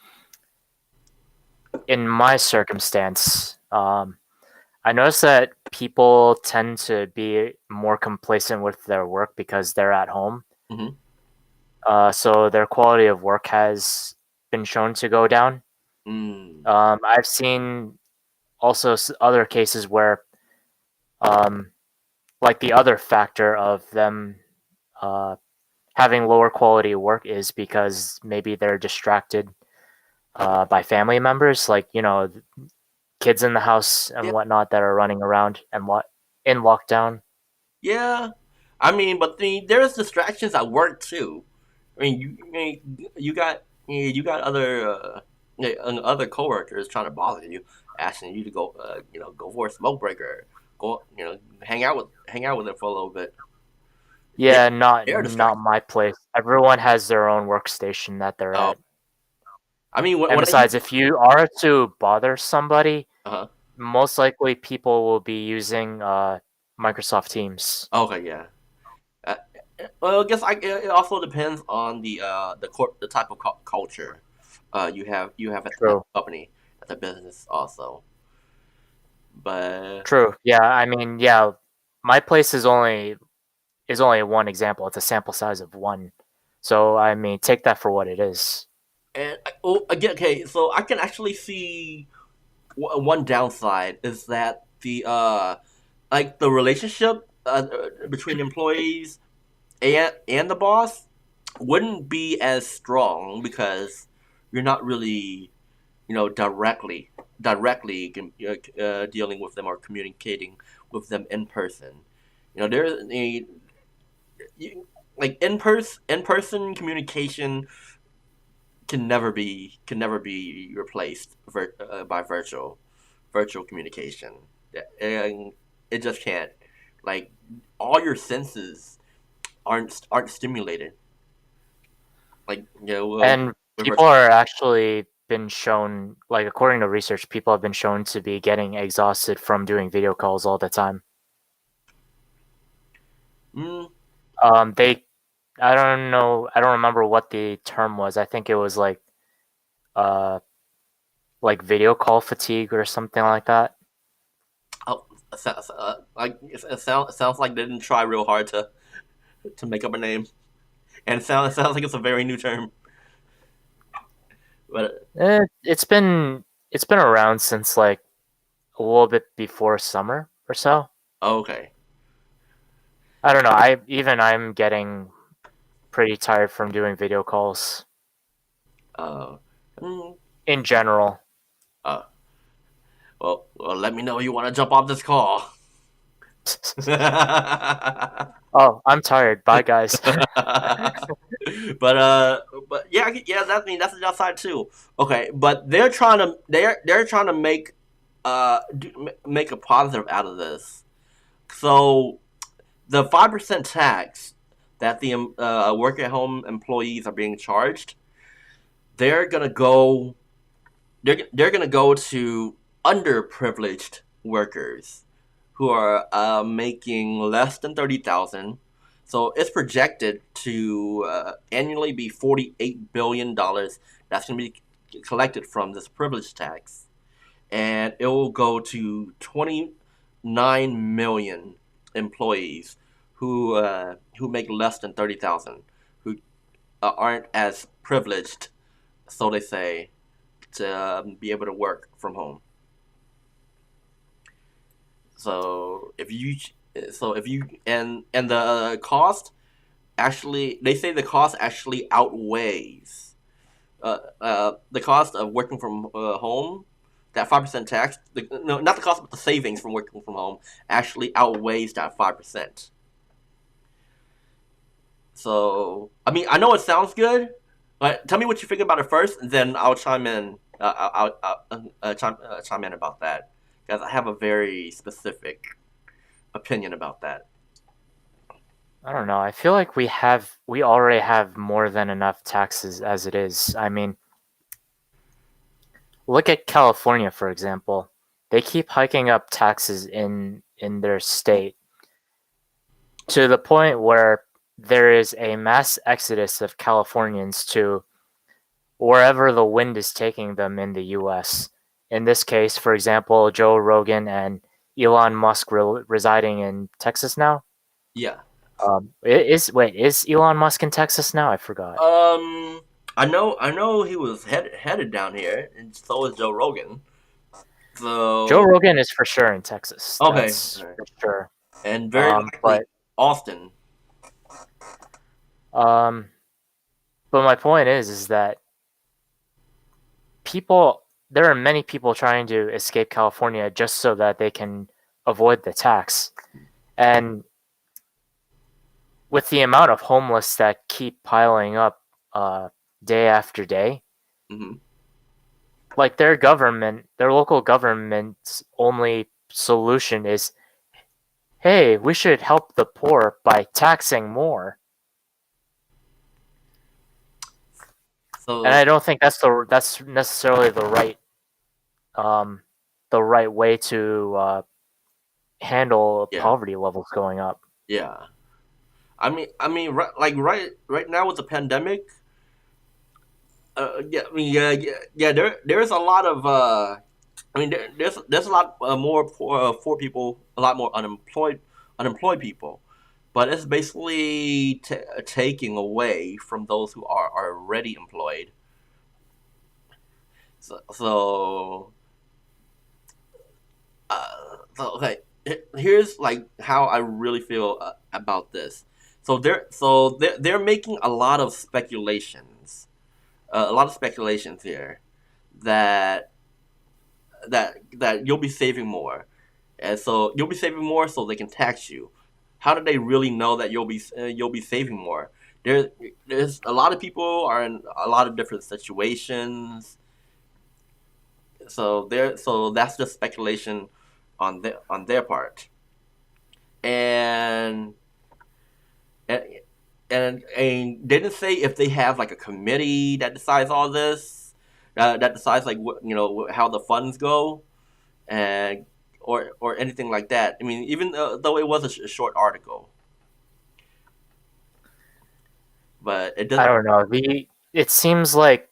in my circumstance, I noticed that people tend to be more complacent with their work because they're at home. Hmm. So their quality of work has been shown to go down. Mm. I've seen also other cases where, um, like the other factor of them uh, having lower quality work is because maybe they're distracted by family members, like kids in the house and Yeah, whatnot that are running around and what in lockdown. yeah. I mean, but there's distractions at work too. I mean, you got other coworkers trying to bother you, asking you to go, go for a smoke break or go, hang out with them for a little bit. They Yeah, not they're not distracted. my place. Everyone has their own workstation that they're Oh, at. I mean, And when I besides, if you are to bother somebody, uh most likely people will be using Microsoft Teams. okay, yeah. Uh, well, I guess it also depends on the type of culture you have at the True. company, at the business also. But True. Yeah, I mean, yeah, my place is only one example. It's a sample size of one. So I mean, take that for what it is. again, okay, so I can actually see one downside is that the relationship between employees and the boss wouldn't be as strong because you're not really directly dealing with them or communicating with them in person. There's like in person communication can never be replaced by virtual communication. And it just can't. Like all your senses aren't stimulated. Like And with people virtual. are actually been shown, like according to research, people have been shown to be getting exhausted from doing video calls all the time. Mm, They, I don't know, I don't remember what the term was. I think it was uh, like video call fatigue or something like that. oh, like it sounds like they didn't try real hard to make up a name, and it sounds like it's a very new term. But It's been around since like a little bit before summer or so. okay. I don't know. I'm getting pretty tired from doing video calls Uh, mm, in general. uh, well, let me know you want to jump off this call. Oh, I'm tired. Bye, guys. But yeah, yeah, that's the downside too. Okay, but they're trying to make. make a positive out of this. So the 5% tax that the work at home employees are being charged, they're gonna go they're gonna go to underprivileged workers who are making less than 30,000. So it's projected to annually be $48 billion that's gonna be collected from this privilege tax, and it will go to 29 million employees who make less than 30,000, who aren't as privileged, so they say, to be able to work from home. So if you and the cost actually, they say the cost actually outweighs the cost of working from home. That 5% tax, no, not the cost, but the savings from working from home actually outweighs that 5%. So, I mean, I know it sounds good, but tell me what you think about it first, and then I'll chime in. Chime in about that, because I have a very specific opinion about that. I don't know. I feel like we already have more than enough taxes as it is. I mean, look at California for example. They keep hiking up taxes in their state to the point where there is a mass exodus of Californians to wherever the wind is taking them in the US. In this case, for example, Joe Rogan and Elon Musk residing in Texas now. Yeah. Is Elon Musk in Texas now? I forgot. Um, I know he was headed down here, and so is Joe Rogan. Joe So Rogan is for sure in Texas. okay, That's okay. for sure. And very But likely Austin. um, but my point is that people there are many people trying to escape California just so that they can avoid the tax. And with the amount of homeless that keep piling up uh, day after day, Hmm. like their local government's only solution is, hey, we should help the poor by taxing more. And So I don't think that's necessarily um, the right way to handle yeah, poverty levels going up. yeah. Right now with the pandemic, yeah. There's a lot of there's a lot more poor people, a lot more unemployed people, but it's basically taking away from those who are already employed. So okay, here's like how I really feel about this. They're making a lot of speculations here that that you'll be saving more, and so you'll be saving more so they can tax you. How do they really know that you'll be saving more? There, there's a lot of people are in a lot of different situations, so that's just speculation on their part, and and and they didn't say if they have like a committee that decides all this, that decides like what how the funds go, and or anything like that. I mean, even though it was a short article, but it I doesn't. don't know. The it seems like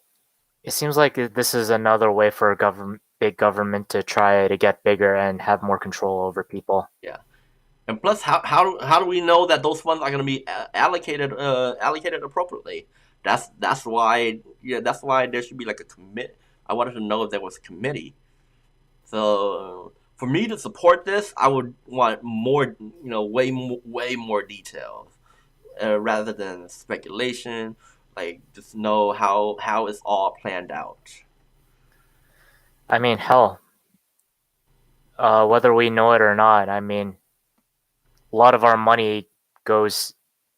this is another way for a big government to try to get bigger and have more control over people. Yeah, and plus, how do we know that those funds are going to be allocated appropriately? That's why that's why there should be like a commit. I wanted to know if there was a committee. So for me to support this, I would want more, way more details rather than speculation. Like just know how it's all planned out. I mean, hell, whether we know it or not, I mean, a lot of our money goes,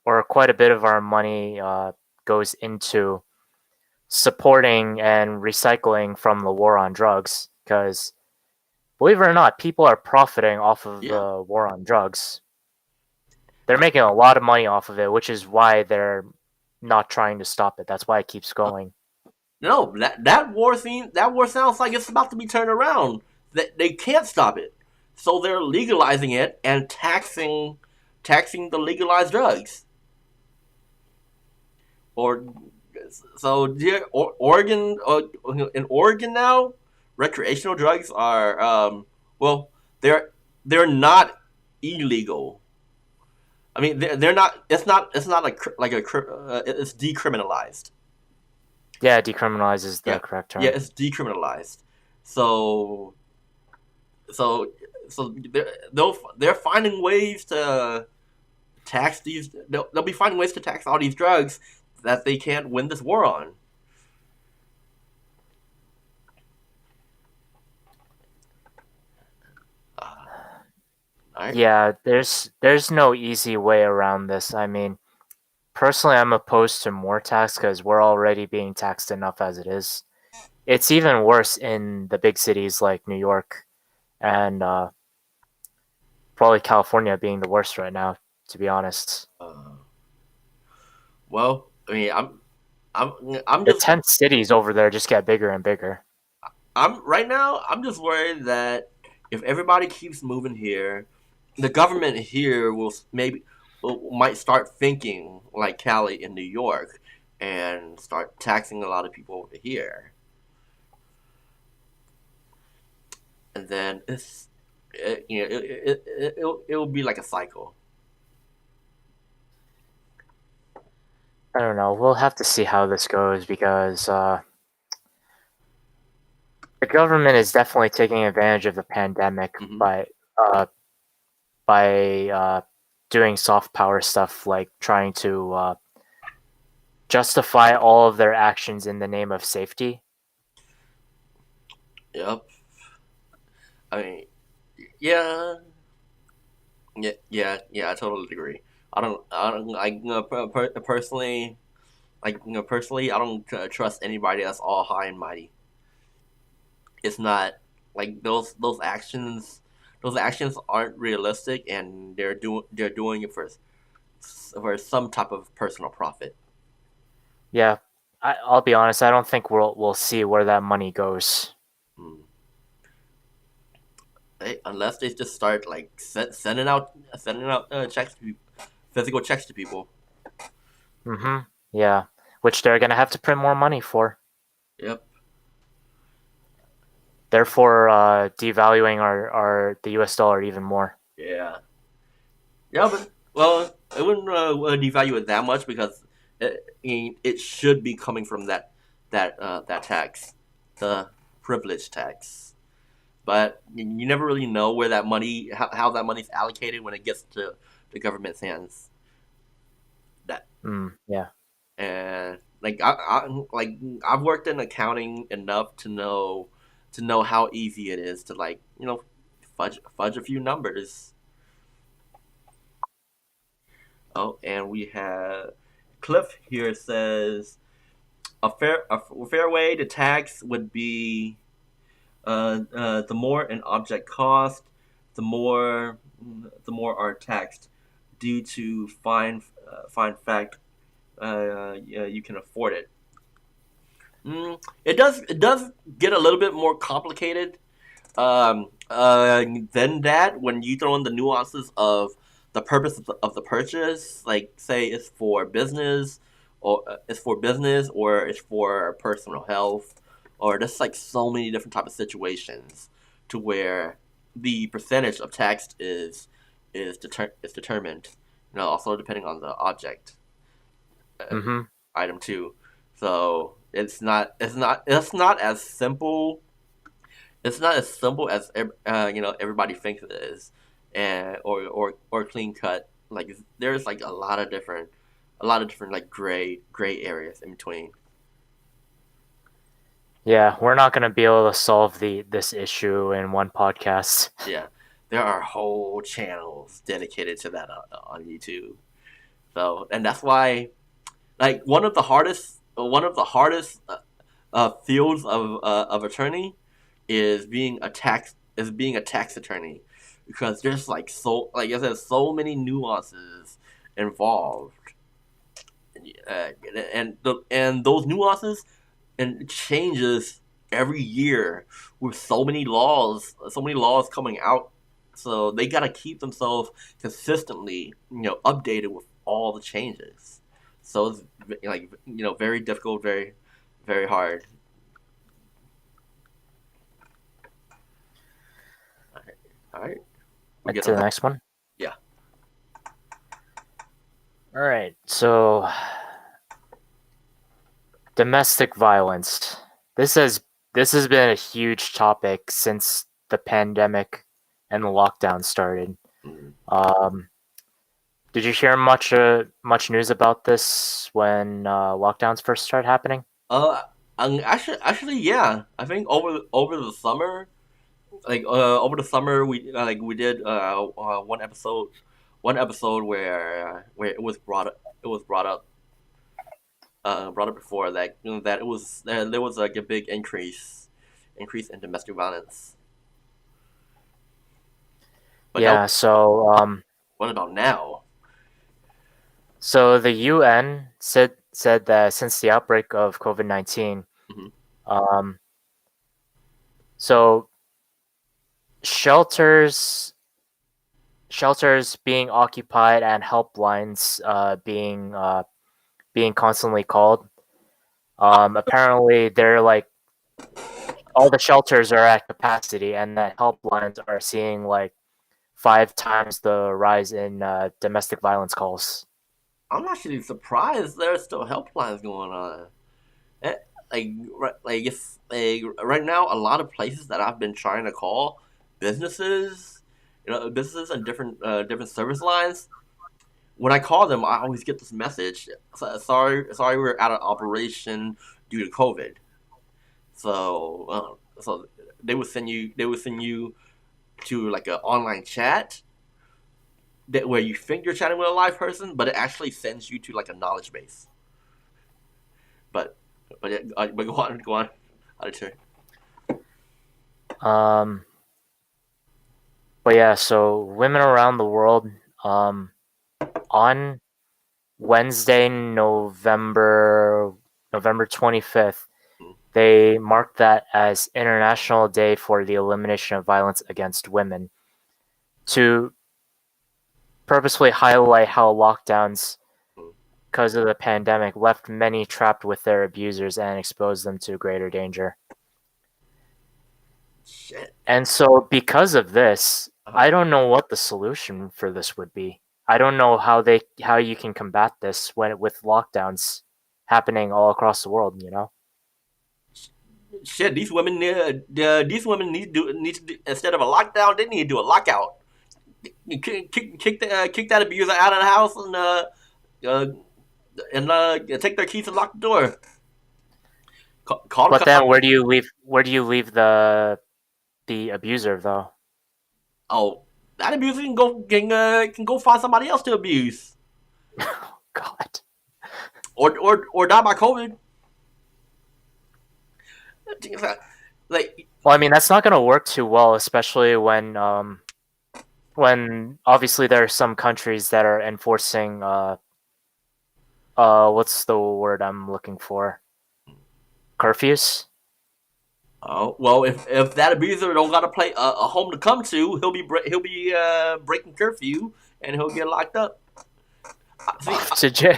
or quite a bit of our money goes into supporting and recycling from the war on drugs. Because believe it or not, people are profiting off of Yeah. the war on drugs. They're making a lot of money off of it, which is why they're not trying to stop it. That's why it keeps going. No, that war sounds like it's about to be turned around. That they can't stop it, so they're legalizing it and taxing the legalized drugs. Or so Oregon, in Oregon now, recreational drugs are well, they're they're not illegal. I mean, they're not. It's not like a it's decriminalized. Yeah, decriminalize is the Yeah, correct yeah, term. it's decriminalized. So so so they're finding ways to tax these. They'll be finding ways to tax all these drugs that they can't win this war on. All right. Yeah, there's no easy way around this. I mean, personally, I'm opposed to more tax because we're already being taxed enough as it is. It's even worse in the big cities like New York and probably California being the worst right now, to be honest. Uh, well, I mean, I'm I'm The just tent cities over there just get bigger and bigger. I'm right now. I'm just worried that if everybody keeps moving here, the government here might start thinking like Cali in New York and start taxing a lot of people over here, and then it'll be like a cycle. I don't know. We'll have to see how this goes because the government is definitely taking advantage of the pandemic Hmm. uh, by doing soft power stuff like trying to justify all of their actions in the name of safety. Yep. I mean, yeah, yeah. I totally agree. I don't, personally, personally, I don't trust anybody that's all high and mighty. It's not like those actions. Those actions aren't realistic, and they're doing it for some type of personal profit. Yeah, I'll be honest. I don't think we'll see where that money goes. Hmm. Unless they just start like sending out checks to physical checks to people. Mm-hmm. Yeah, which they're gonna have to print more money for, Yep. therefore devaluing our the U.S. dollar even more. Yeah. Yeah, but well, I wouldn't devalue it that much because it should be coming from that tax, the privilege tax. But you never really know where that money, how that money's allocated when it gets to the government's hands. That Yeah. and like I've worked in accounting enough to know how easy it is to like fudge a few numbers. Oh, and we have Cliff here says a fair way to tax would be the more an object cost, the more the more are taxed due to fine fact you can afford it. It does get a little bit more complicated than that when you throw in the nuances of the purpose of the purchase. Like, say it's for business, or it's for personal health, or just like so many different type of situations to where the percentage of tax is determined. Also depending on the object uh, Mm-hmm. item too. So it's not as simple. It's not as simple as everybody thinks it is, and or clean cut. Like there's like a lot of different like gray areas in between. Yeah, we're not gonna be able to solve this issue in one podcast. Yeah, there are whole channels dedicated to that on YouTube. So and that's why like one of the hardest fields of attorney is being a tax is being a tax attorney because there's like I said, so many nuances involved, uh, and those nuances and changes every year with so many laws coming out. So they gotta keep themselves consistently, updated with all the changes. So it's like very difficult, very very hard. All right, all right. We Right get to on. the next one. Yeah. All right. So domestic violence. This has this has been a huge topic since the pandemic and the lockdown started. Mm. Um, did you hear much news about this when lockdowns first started happening? Uh, actually, yeah. I think over the summer, over the summer, we did one episode where it was brought up before that that it was there was like a big increase in domestic violence. But now, Yeah. what about now? So the UN said that since the outbreak of COVID-19, Hmm. um, so shelters shelters being occupied and helplines being constantly called. Apparently, they're like all the shelters are at capacity, and the helplines are seeing like 5 times the rise in domestic violence calls. I'm actually surprised there's still helplines going on. Eh, like if right now, a lot of places that I've been trying to call businesses, businesses and different service lines. When I call them, I always get this message: sorry, we're out of operation due to COVID." So they would send you to like an online chat where you think you're chatting with a live person, but it actually sends you to like a knowledge base. But but go on, editor. Um, but yeah, so women around the world, um, on Wednesday, November 25th, Mm, they marked that as International Day for the Elimination of Violence Against Women to purposefully highlight how lockdowns, mm. because of the pandemic, left many trapped with their abusers and exposed them to greater danger. Shit. And so, because of this, Uh-huh. I don't know what the solution for this would be. I don't know how you can combat this when with lockdowns happening all across the world. You know. Shit, these women need to do, instead of a lockdown, they need to do a lockout. You kick that abuser out of the house uh, take their keys and lock the door. Call the But cops. then where do you leave the abuser though? Oh, that abuser can go find somebody else to abuse, God. or die by COVID. Like, Well, I mean that's not going to work too well, especially when obviously there are some countries that are enforcing what's the word I'm looking for? Curfews. oh well, if that abuser don't got a home to come to, he'll be breaking curfew and he'll get locked up. See, Off to jail.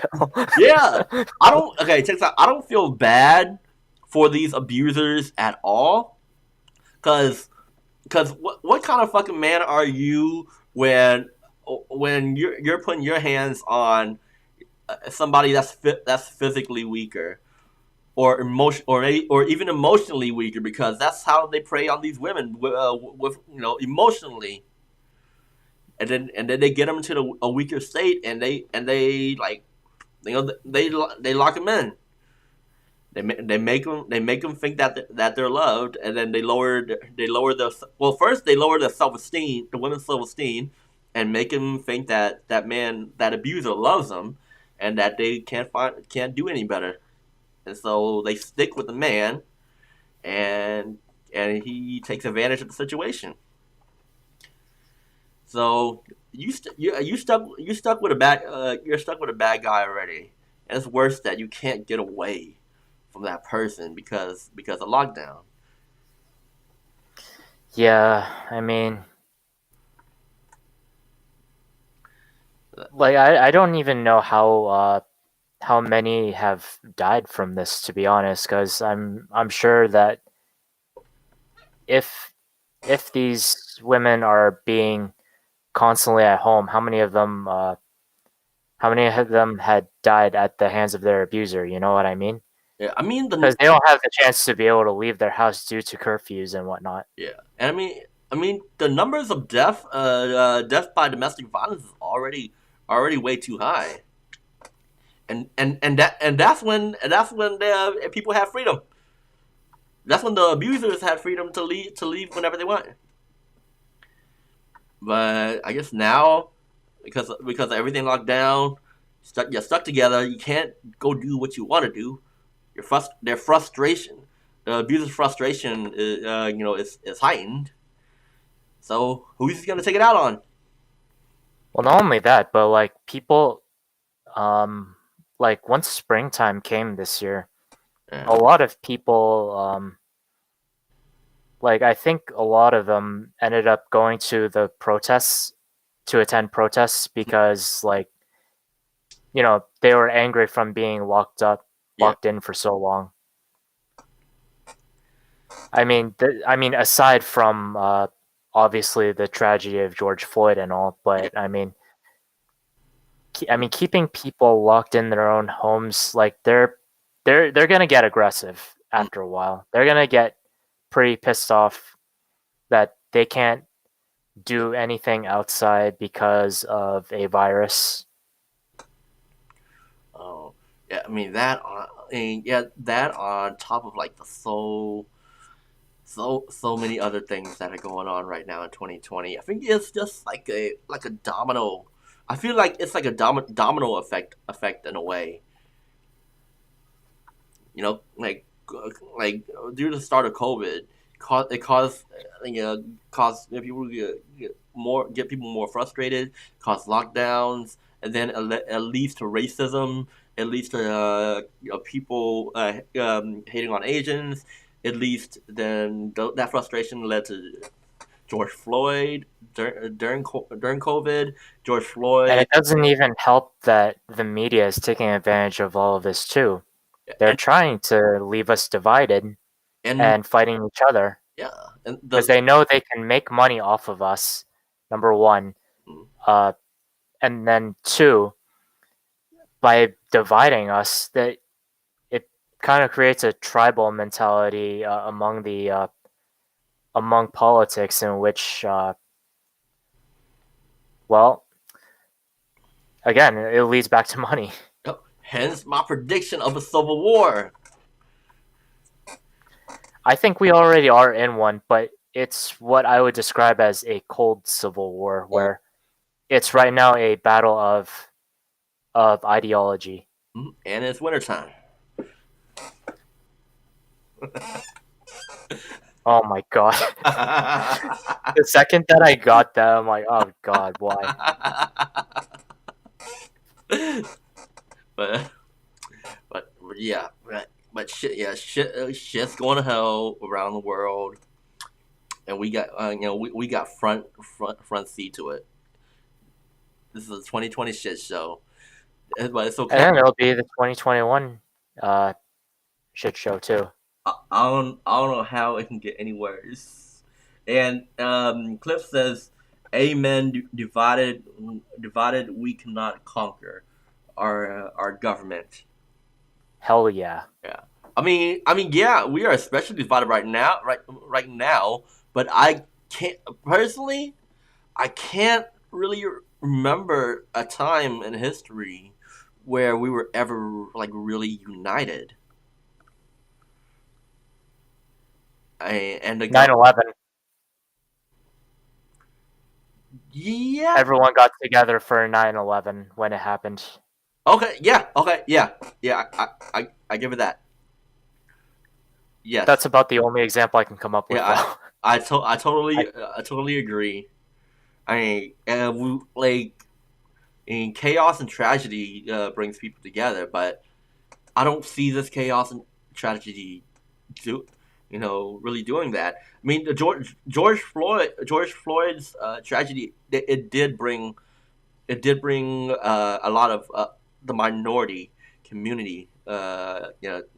yeah, I don't. Okay, check this out. I don't feel bad for these abusers at all, cause what kind of fucking man are you when you're putting your hands on somebody that's physically weaker or even emotionally weaker, because that's how they prey on these women with emotionally, and then they get them to a weaker state, and they like they lock them in. They make them think that they're loved, and then they lower their, well, first they lower their self esteem, the women's self esteem, and make them think that that abuser loves them, and that they can't do any better, and so they stick with the man, and he takes advantage of the situation. So you stuck with a bad you're stuck with a bad guy already, and it's worse that you can't get away from that person because of lockdown. Yeah, I mean, like I don't even know how many have died from this, to be honest, because I'm sure that if if these women are being constantly at home, how many of them had died at the hands of their abuser? You know what I mean? Yeah, I mean Because they don't have the chance to be able to leave their house due to curfews and whatnot. yeah, and I mean the numbers of death by domestic violence is already way too high, and that's when the people have freedom. That's when the abusers had freedom to leave whenever they want. But I guess now, because everything locked down, you're stuck together. You can't go do what you want to do. Their frustration, the abuser's frustration, is heightened. So who's gonna take it out on? Well, not only that, but like people, like once springtime came this year, a Yeah, lot of people, like I think a lot of them ended up going to the protests to attend protests because like they were angry from being yeah, locked in for so long. I mean, aside from obviously the tragedy of George Floyd and all, yeah. but keeping people locked in their own homes, like they're gonna get aggressive Mm. after a while. They're gonna get pretty pissed off that they can't do anything outside because of a virus. Oh, yeah. I mean that. Yeah, that on top of like the so many other things that are going on right now in 2020. I think it's just like a domino. I feel like it's like a domino effect in a way. You know, like due to the start of COVID, it caused caused people to get people more frustrated, caused lockdowns, and then it leads to racism. It leads to people hating on Asians. It leads to, then that frustration led to George Floyd during COVID. George And Floyd it doesn't even help that the media is taking advantage of all of this too. They're and trying to leave us divided and and fighting each other yeah and because the they know they can make money off of us. Number one, uh, and then two, by dividing us, that it kind of creates a tribal mentality among politics in which, well, again, it leads back to money. hence my prediction of a civil war. I think we already are in one, but it's what I would describe as a cold civil war, Oh, where it's right now a battle of ideology. and it's wintertime. Oh my god! The second that I got that, I'm like, oh god, why? but but yeah, but shit, yeah, shit's going to hell around the world, and we got we got front seat to it. This is a 2020 shit show, but it's And okay. then it'll be the 2021 uh, shit show too. I don't know how it can get any worse. And Cliff says, "Amen. Divided, we cannot conquer our government." Hell yeah! Yeah. Yeah, we are especially divided right now. But I can't personally, I can't really remember a time in history where we were ever like really united. And the government, 9/11. yeah, Everyone got together for 9/11 when it happened. okay, yeah, okay, yeah, yeah. I give it that. Yes, That's about the only example I can come up with, yeah. though. I I, totally agree. I mean, we like in chaos and tragedy brings people together, but I don't see this chaos and tragedy do, really doing that. I mean, the George Floyd's tragedy, it did bring a lot of the minority community,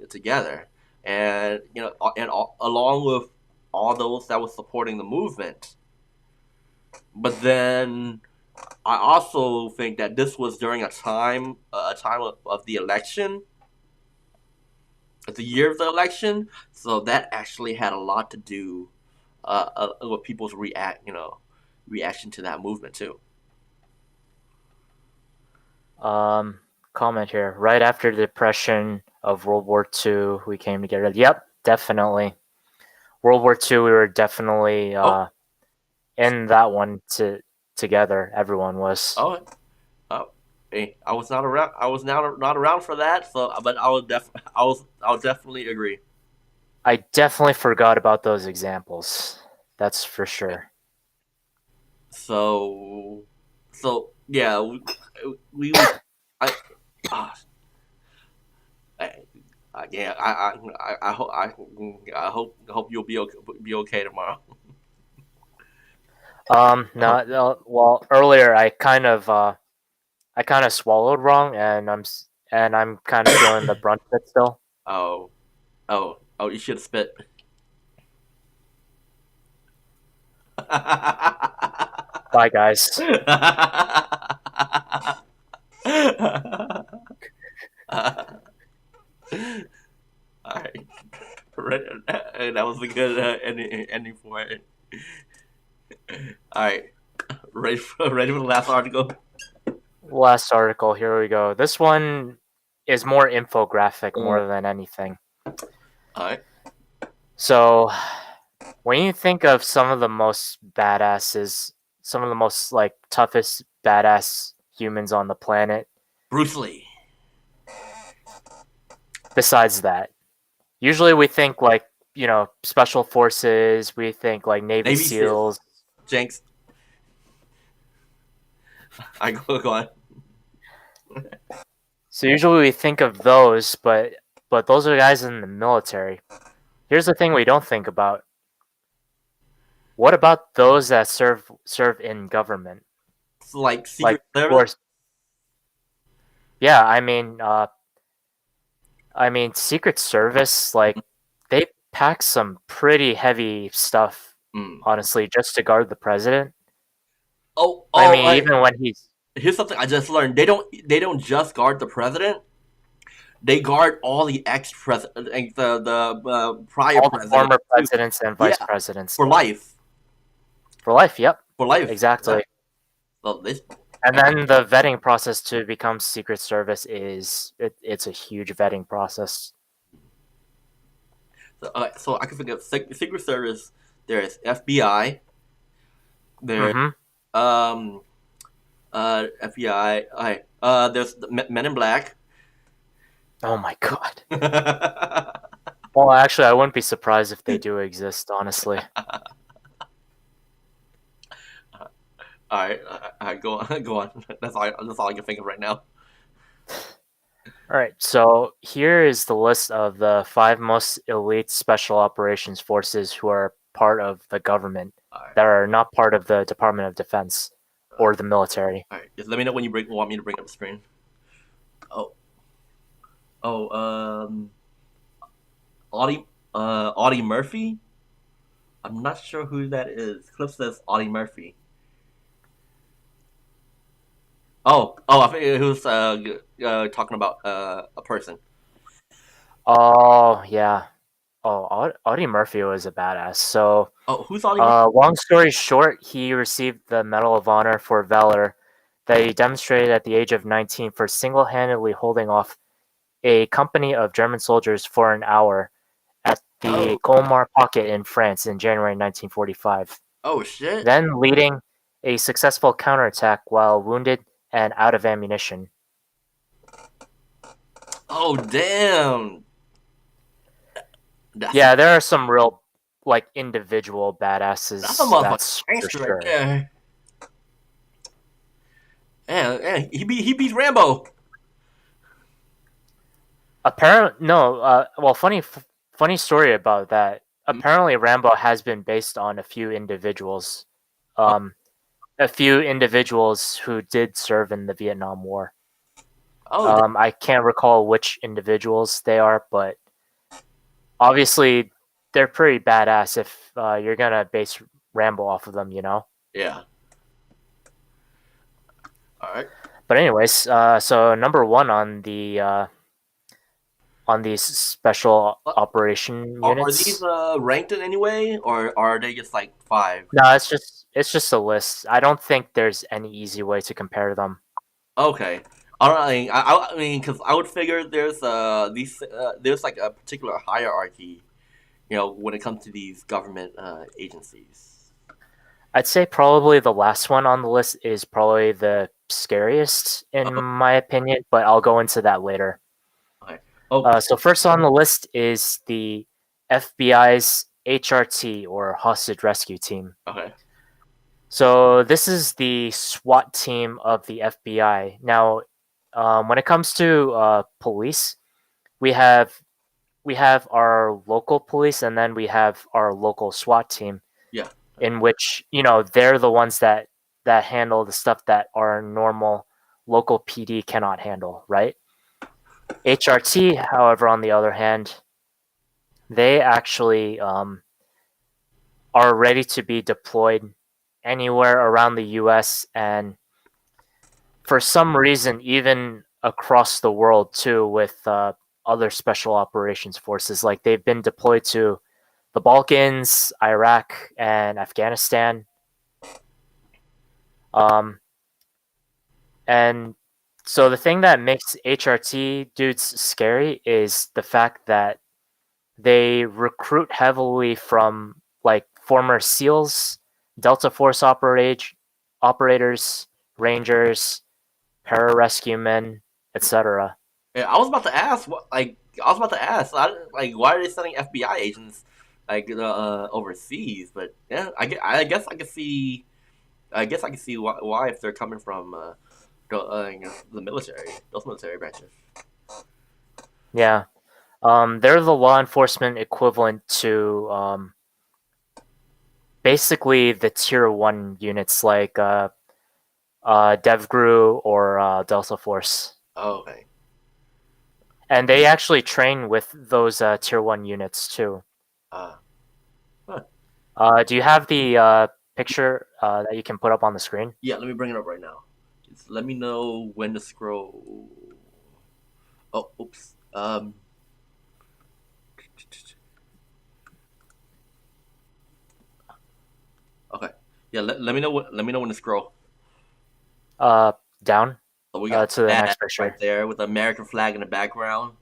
together, and along with all those that was supporting the movement. But then I also think that this was during a time of the election, the year of the election, so that actually had a lot to do with people's reaction to that movement too. Um, Comment here. Right after the depression of World War II, we came together. Yep, definitely. World War II, we were definitely Oh, in that one together. Everyone was. oh, oh. Hey, I was not around. I was not around for that. So, but I'll definitely agree. I definitely forgot about those examples. That's for Yeah. sure. So, yeah, we I, ah, yeah, I hope you'll be okay tomorrow. No, no, well, earlier I kind of swallowed wrong, and I'm kind of feeling the brunt of it still. Oh, oh, you should have spit. Bye, guys. All right. That was a good ending for it. All right, ready for the last article. Last article. Here we go. This one is more infographic All more than anything. right. So, when you think of some of the most badasses, some of the most like toughest badass humans on the planet, Bruce Lee, besides that, usually we think like, special forces, we think like Navy Navy SEAL, SEALs. Jenks. I go on. So usually we think of those, but those are guys in the military. Here's the thing we don't think about. What about those that serve in government? It's like Like, Secret who Service. are, yeah, Secret Service, like, they pack some pretty heavy stuff, Mm. honestly, just to guard the president. Oh, I oh, mean, even when he's here's something I just learned. They don't just guard the president. They guard all the ex president, like the prior all the president former too. presidents and Yeah, vice presidents, for yep. life, For life, yep, for life. Yeah. exactly. So this. And then the vetting process to become Secret Service it's a huge vetting process. So I can think of Secret Service. There's FBI. There's Mm-hmm. um FBI. Okay. There's the Men in Black. Oh my god. All Well, actually, I wouldn't be surprised if they do exist, honestly. right. Go on. Go on. That's all I can think of right now. All right, so here is the list of the 5 most elite special operations forces who are part of the government All right. that are not part of the Department of Defense Uh, or the military. all right. Just let me know when you want me to bring up the screen. Oh. Oh. Audie Murphy. I'm not sure who that is. Clip says Audie Murphy. Oh, I think he was talking about a person. Oh, yeah. Oh, Audie Murphy was a badass. So, Oh, who's Audie Murphy? long story short, he received the Medal of Honor for valor that he demonstrated at the age of 19 for single-handedly holding off a company of German soldiers for an hour at the Oh, Colmar Pocket in France in January 1945, oh shit. then leading a successful counterattack while wounded and out of ammunition. Oh damn. That's a Yeah, there are some real, like, individual that's a badasses, motherfucking that's for gangster right sure. there. And he beats Rambo. Apparently, no. Well, funny story about that. Mhm. Apparently, Rambo has been based on a few individuals, Oh, um, a few individuals who did serve in the Vietnam War. oh, I can't recall which individuals they are, but obviously, they're pretty badass if you're gonna base Rambo off of them, you know. yeah. All right. But anyways, so number one on these special Uh, operation are these units. ranked in any way, or are they just like five? No, it's just a list. I don't think there's any easy way to compare them. Okay. All right. I mean, because I would figure there's there's like a particular hierarchy, when it comes to these government agencies. I'd say probably the last one on the list is probably the scariest in Oh, my opinion, but I'll go into that later. okay. Oh, So first on the list is the FBI's HRT or Hostage Rescue Team. okay. So this is the SWAT team of the FBI. Now, when it comes to police, we have we have our local police, and then we have our local SWAT team, Yeah. in which they're the ones that handle the stuff that our normal local PD cannot handle, right? HRT, however, on the other hand, they actually are ready to be deployed anywhere around the U.S. and for some reason even across the world too, with other special operations forces. Like they've been deployed to the Balkans, Iraq, and Afghanistan. Um, and so the thing that makes HRT dudes scary is the fact that they recruit heavily from like former SEALs, Delta Force operators, Rangers, pararescue men, etc. Yeah, I was about to ask. I was about to ask. Why are they sending FBI agents overseas? But yeah, I guess I can see. I guess I can see why if they're coming from the military, those military branches. Yeah, they're the law enforcement equivalent to basically the tier one units like DevGru or Delta Force, Oh, okay. and they actually train with those tier one units too. Uh, huh. Do you have the picture that you can put up on the screen? Yeah, let me bring it up right now. Just let me know when to scroll. Oh, oops. Okay. Yeah, let me know let me know when to scroll. Uh, Down So we got to the that next right picture. there with the American flag in the background,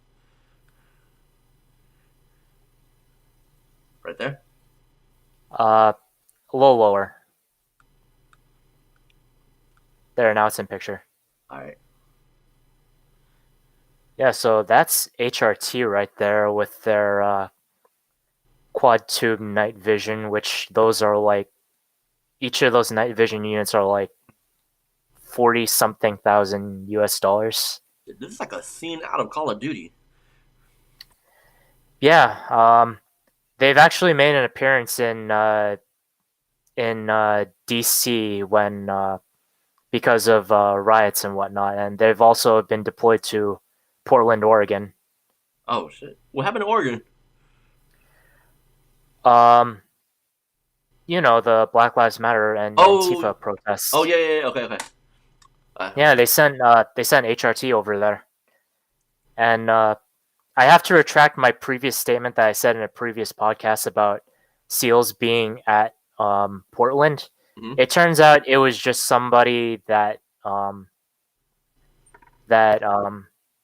right there. Uh, a little lower. There, now it's in picture. All right. Yeah, so that's HRT right there with their quad tube night vision, which those are like each of those night vision units are like 40 something thousand US dollars. This is like a scene out of Call of Duty. Yeah, they've actually made an appearance in DC when because of riots and whatnot, and they've also been deployed to Portland, Oregon. Oh shit! What happened to Oregon? Um, the Black Lives Matter and Oh, Antifa oh protests. yeah, yeah, yeah. Okay, okay. Yeah, they sent HRT over there, and I have to retract my previous statement that I said in a previous podcast about SEALs being at Portland. Hmm. It turns out it was just somebody that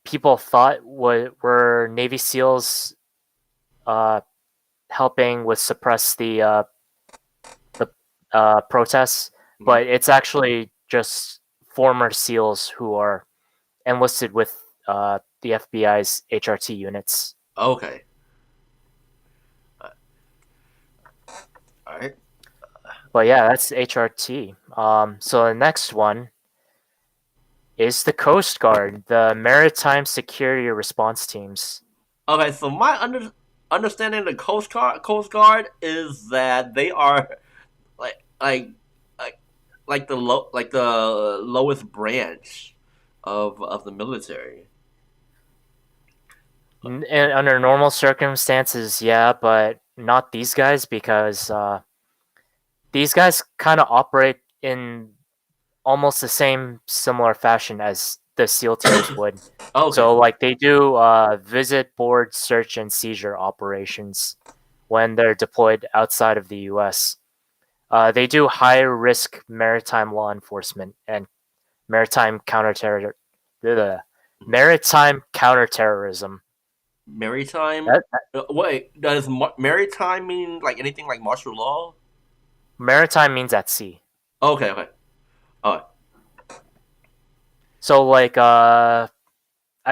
people thought were Navy SEALs uh, helping with suppress the protests, Hmm. but it's actually just former SEALs who are enlisted with the FBI's HRT units. Okay. Uh, all right. But yeah, that's HRT. So the next one is the Coast Guard, the Maritime Security Response Teams. Okay, so my understanding of the Coast Guard is that they are like like like like the lowest branch of the military. And under normal circumstances, yeah, but not these guys because these guys kind of operate in almost the same similar fashion as the SEAL teams would. Okay, So, so like, they do visit, board, search, and seizure operations when they're deployed outside of the U.S. They do high risk maritime law enforcement and maritime counterterror, maritime counterterrorism. maritime. That, Wait, does maritime mean like anything like martial law? maritime means at sea. Okay, okay. All So, like, I've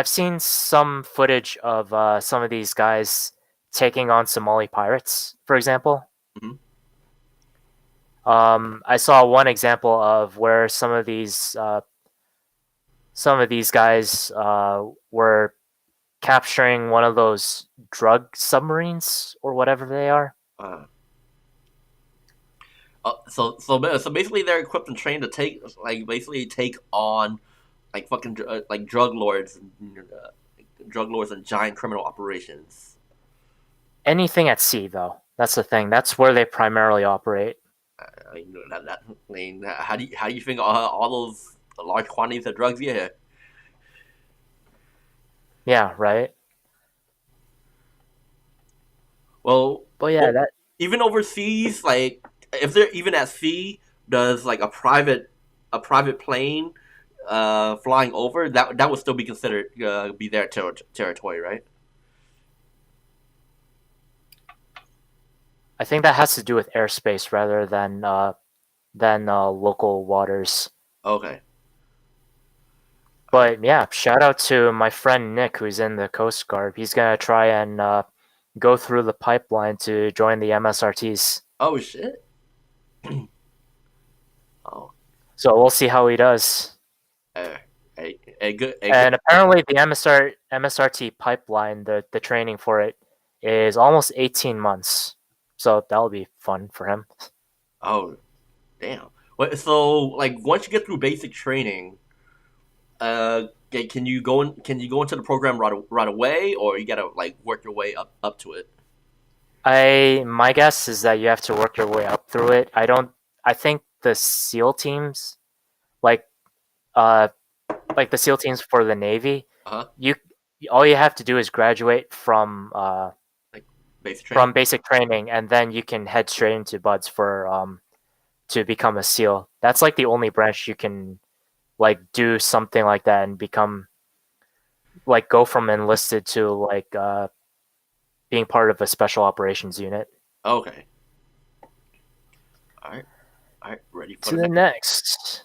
seen some footage of some of these guys taking on Somali pirates, for example. right. I saw one example of where some of these guys were capturing one of those drug submarines or whatever they are. Uh, so basically, they're equipped and trained to basically take on like fucking like drug lords and giant criminal operations. Anything at sea, though. That's the thing. That's where they primarily operate. I mean, I mean, how do you think all those large quantities of drugs? Yeah. Yeah, right. Well, But yeah, well, that even overseas, like if they're even at sea, does like a private plane flying over that would still be considered be their territory, right? I think that has to do with airspace rather than local waters. Okay. All right. But yeah, shout out to my friend Nick, who's in the Coast Guard. He's gonna try and go through the pipeline to join the MSRTs. Oh shit. Oh. So we'll see how he does. Uh, a good. And apparently, the MSRT pipeline, the training for it, is almost 18 months. So that'll be fun for him. Oh, damn. What? So like once you get through basic training, can you go in? Can you go into the program right away, or you gotta like work your way up to it? My guess is that you have to work your way up through it. I think the SEAL teams, like uh like the SEAL teams for the Navy, Uh huh. you all you have to do is graduate Like basic training. from basic training, and then you can head straight into buds for to become a SEAL. That's like the only branch you can like do something like that and become like go from enlisted to like being part of a special operations unit. Okay. All right. All right. Ready for To the the next?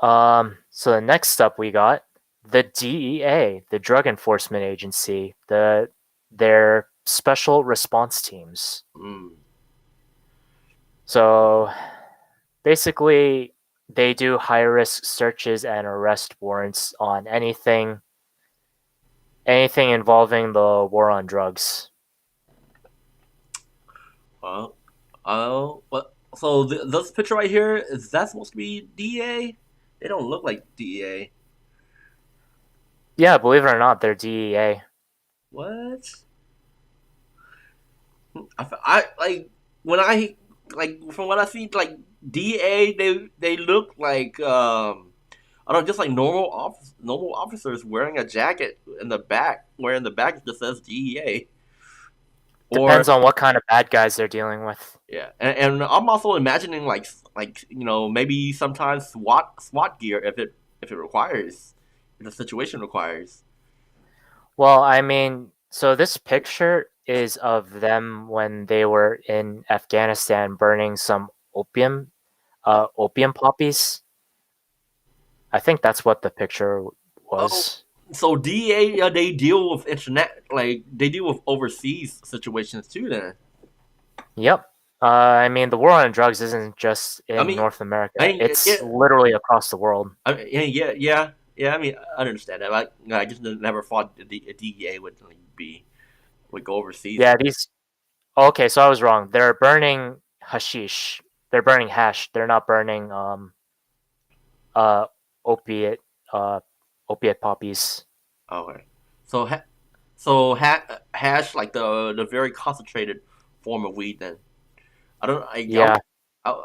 next. So the next up we got the DEA, the Drug Enforcement Agency, their special response teams. Mm. So basically, they do high risk searches and arrest warrants on anything involving the war on drugs. Well. Oh. What? So this picture right here is that supposed to be DEA? They don't look like DEA. Yeah, believe it or not, they're DEA. What? I like when I like from what I see like DA they look like I don't know just like normal officers wearing a jacket in the back wearing the back that says DEA or Depends on what kind of bad guys they're dealing with. yeah and I'm also imagining like maybe sometimes SWAT gear if it requires if the situation requires. Well, I mean, so this picture is of them when they were in Afghanistan burning some Uh, opium poppies. I think that's what the picture oh, was. so DEA they deal with internet like they deal with overseas situations too then. Yep. I mean, the war on drugs isn't just I in mean, North I America; mean, yeah, it's literally across the world. I mean, yeah, yeah. I mean, I understand that. I just never thought the DEA would go overseas Yeah, for. these. Okay, so I was wrong. They're burning hashish. They're burning hash. They're not burning uh opiate uh opiate poppies. Okay, so hash like the very concentrated form of weed. Then I don't Yeah, I,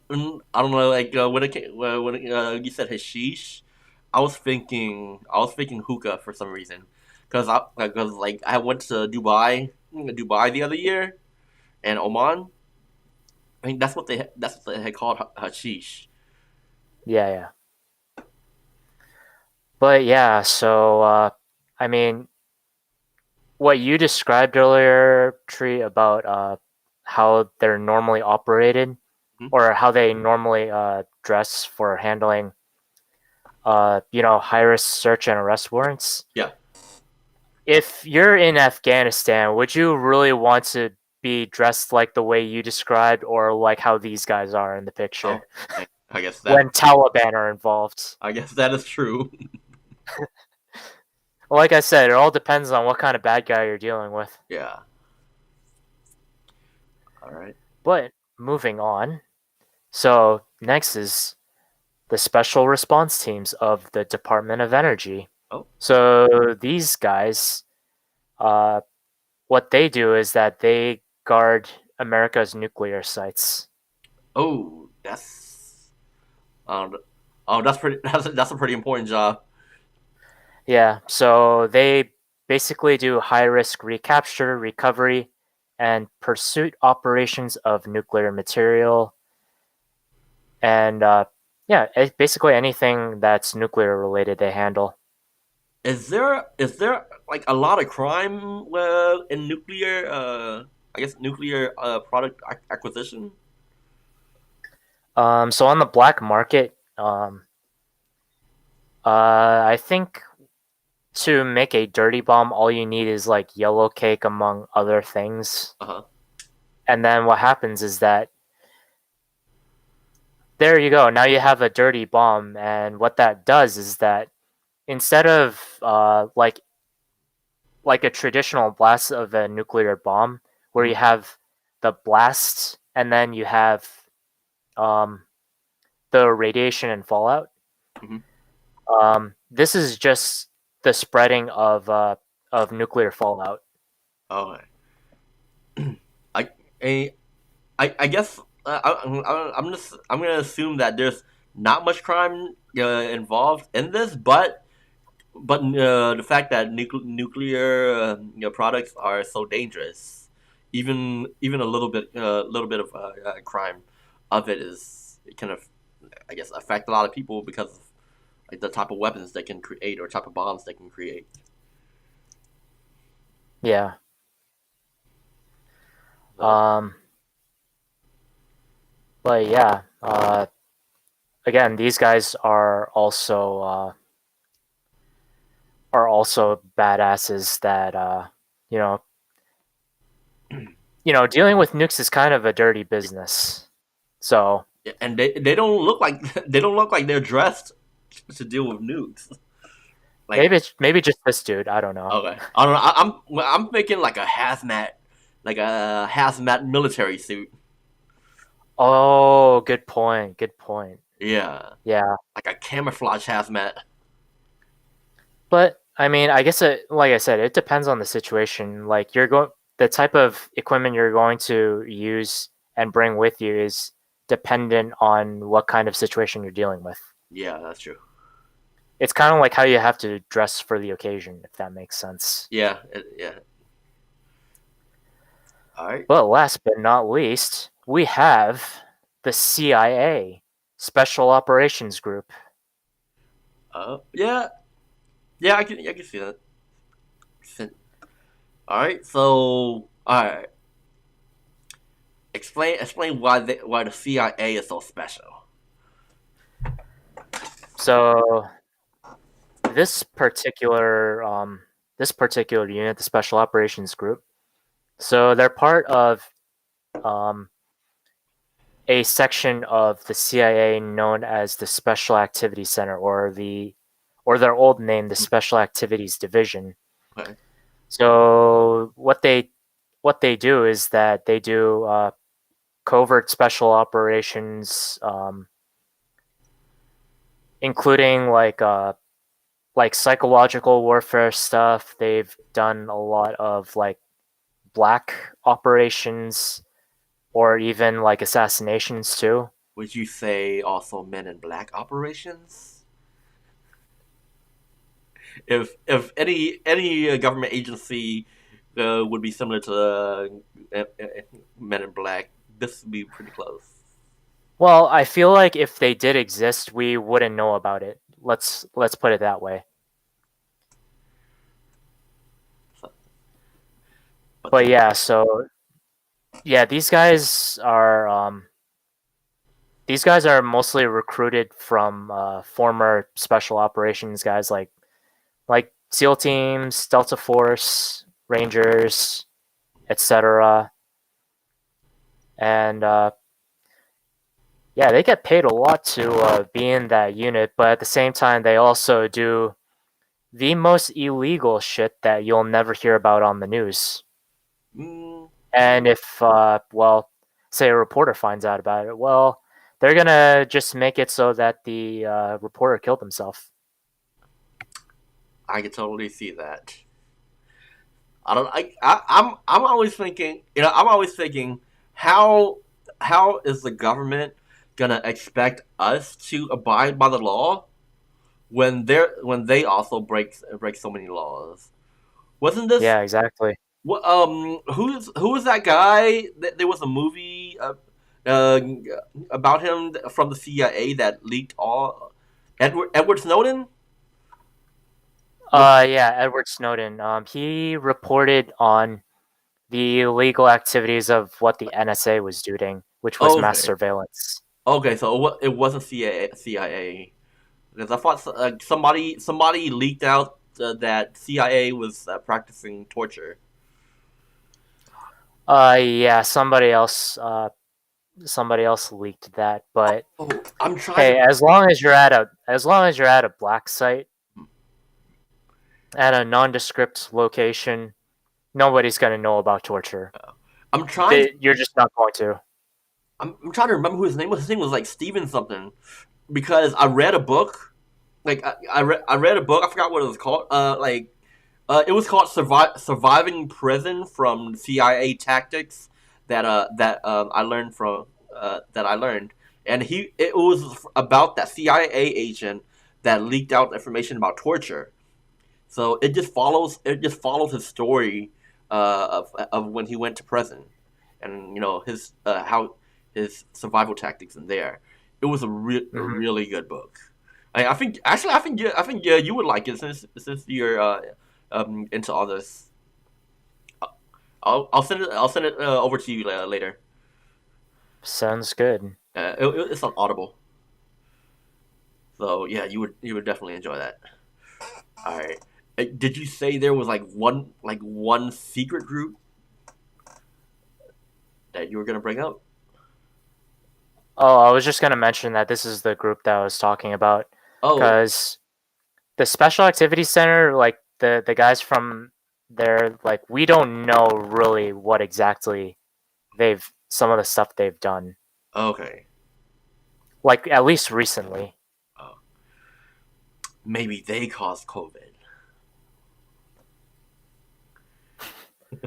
I don't know like when you said hashish, I was thinking hookah for some reason because like I went to Dubai the other year and Oman. I think that's what they had called hashish. yeah, yeah. But yeah, so I mean, what you described earlier, Tree, about how they're normally operated Hmm. or how they normally dress for handling high risk search and arrest warrants. Yeah. If you're in Afghanistan, would you really want to be dressed like the way you described or like how these guys are in the picture Oh, I guess that when Taliban are involved? I guess that is true. Like I said, it all depends on what kind of bad guy you're dealing with. Yeah. All right. But moving on. So, next is the special response teams of the Department of Energy. Oh. So, these guys, uh, what they do is that they guard America's nuclear sites. Oh, that's um, oh that's pretty that's a pretty important job. Yeah, so they basically do high risk recapture, recovery, and pursuit operations of nuclear material. And yeah, basically anything that's nuclear related, they handle. Is there like a lot of crime in nuclear I guess nuclear product acquisition? So on the black market, I think to make a dirty bomb, all you need is like yellow cake, among other things. Uh-huh. And then what happens is that there you go. Now you have a dirty bomb, and what that does is that instead of like a traditional blast of a nuclear bomb, where Hmm. you have the blast and then you have um, the radiation and fallout. Hmm. This is just the spreading of nuclear fallout. Okay. I, I I guess I'm gonna assume that there's not much crime involved in this, but the fact that nuclear products are so dangerous, even a little bit of crime of it can I guess affect a lot of people because of like the type of weapons they can create or type of bombs they can create. Yeah. So Um, but yeah. Again, these guys are also badasses that you know dealing with nukes is kind of a dirty business. So and they don't look like they don't look like they're dressed to deal with nukes. Like maybe just this dude. I don't know. okay, I don't know. I'm thinking like a hazmat military suit. Oh, good point. Good point. Yeah, Yeah, like a camouflage hazmat. but I mean, I guess like I said, it depends on the situation. Like the type of equipment you're going to use and bring with you is dependent on what kind of situation you're dealing with. Yeah, that's true. It's kind of like how you have to dress for the occasion, if that makes sense. Yeah. All right. But last but not least, we have the CIA, Special Operations Group. Yeah, yeah. I can see that. All right. So, all right. Explain why the CIA is so special. So this particular this particular unit, the Special Operations Group, so they're part of um, a section of the CIA known as the Special Activity Center, or the or their old name, the Special Activities Division. Okay. So what they do is that they do covert special operations, including like psychological warfare stuff. They've done a lot of like black operations or even like assassinations too. Would you say also Men in Black operations? If any government agency would be similar to Men in Black, this would be pretty close. Well, I feel like if they did exist, we wouldn't know about it. Let's put it that way. So, but But they yeah, so yeah, these guys are mostly recruited from former special operations guys like SEAL teams, Delta Force, Rangers, etc. And yeah, they get paid a lot to be in that unit, but at the same time, they also do the most illegal shit that you'll never hear about on the news. mm, And if, well, say a reporter finds out about it, well, they're gonna just make it so that the reporter killed himself. I could totally see that. I don't. I'm always thinking. I'm always thinking how how is the government gonna expect us to abide by the law when they also break so many laws? Wasn't this Yeah, exactly. what? Who is that guy? There was a movie uh, about him from the CIA that leaked all. Edward Snowden was. Yeah, Edward Snowden. He reported on the illegal activities of what the NSA was doing, which was mass Okay. surveillance. Okay, so it wasn't CIA because I thought somebody leaked out that CIA was practicing torture. Yeah, somebody else leaked that, but Oh, I'm trying to. hey, as long as you're at a black site at a nondescript location, nobody's gonna know about torture. I'm trying to. You're just not going to. I'm trying to remember who his name was. His name was like Steven something because I read a book. Like I read a book. I forgot what it was called. It was called Surviving Prison from CIA Tactics that I learned, and it was about that CIA agent that leaked out information about torture. So it just follows his story of when he went to prison, and his how his survival tactics in there. It was a Mhm. really good book. I think actually I think yeah, you would like it since you're into all this. I'll send it over to you later. Sounds good. It's on Audible, so yeah, you would definitely enjoy that. All right. Did you say there was like one secret group that you were gonna bring up? Oh, I was just gonna mention that this is the group that I was talking about, Oh, because the Special Activity Center, like the guys from there, like we don't know really what exactly they've some of the stuff they've done. okay. Like at least recently. Oh, maybe they caused COVID.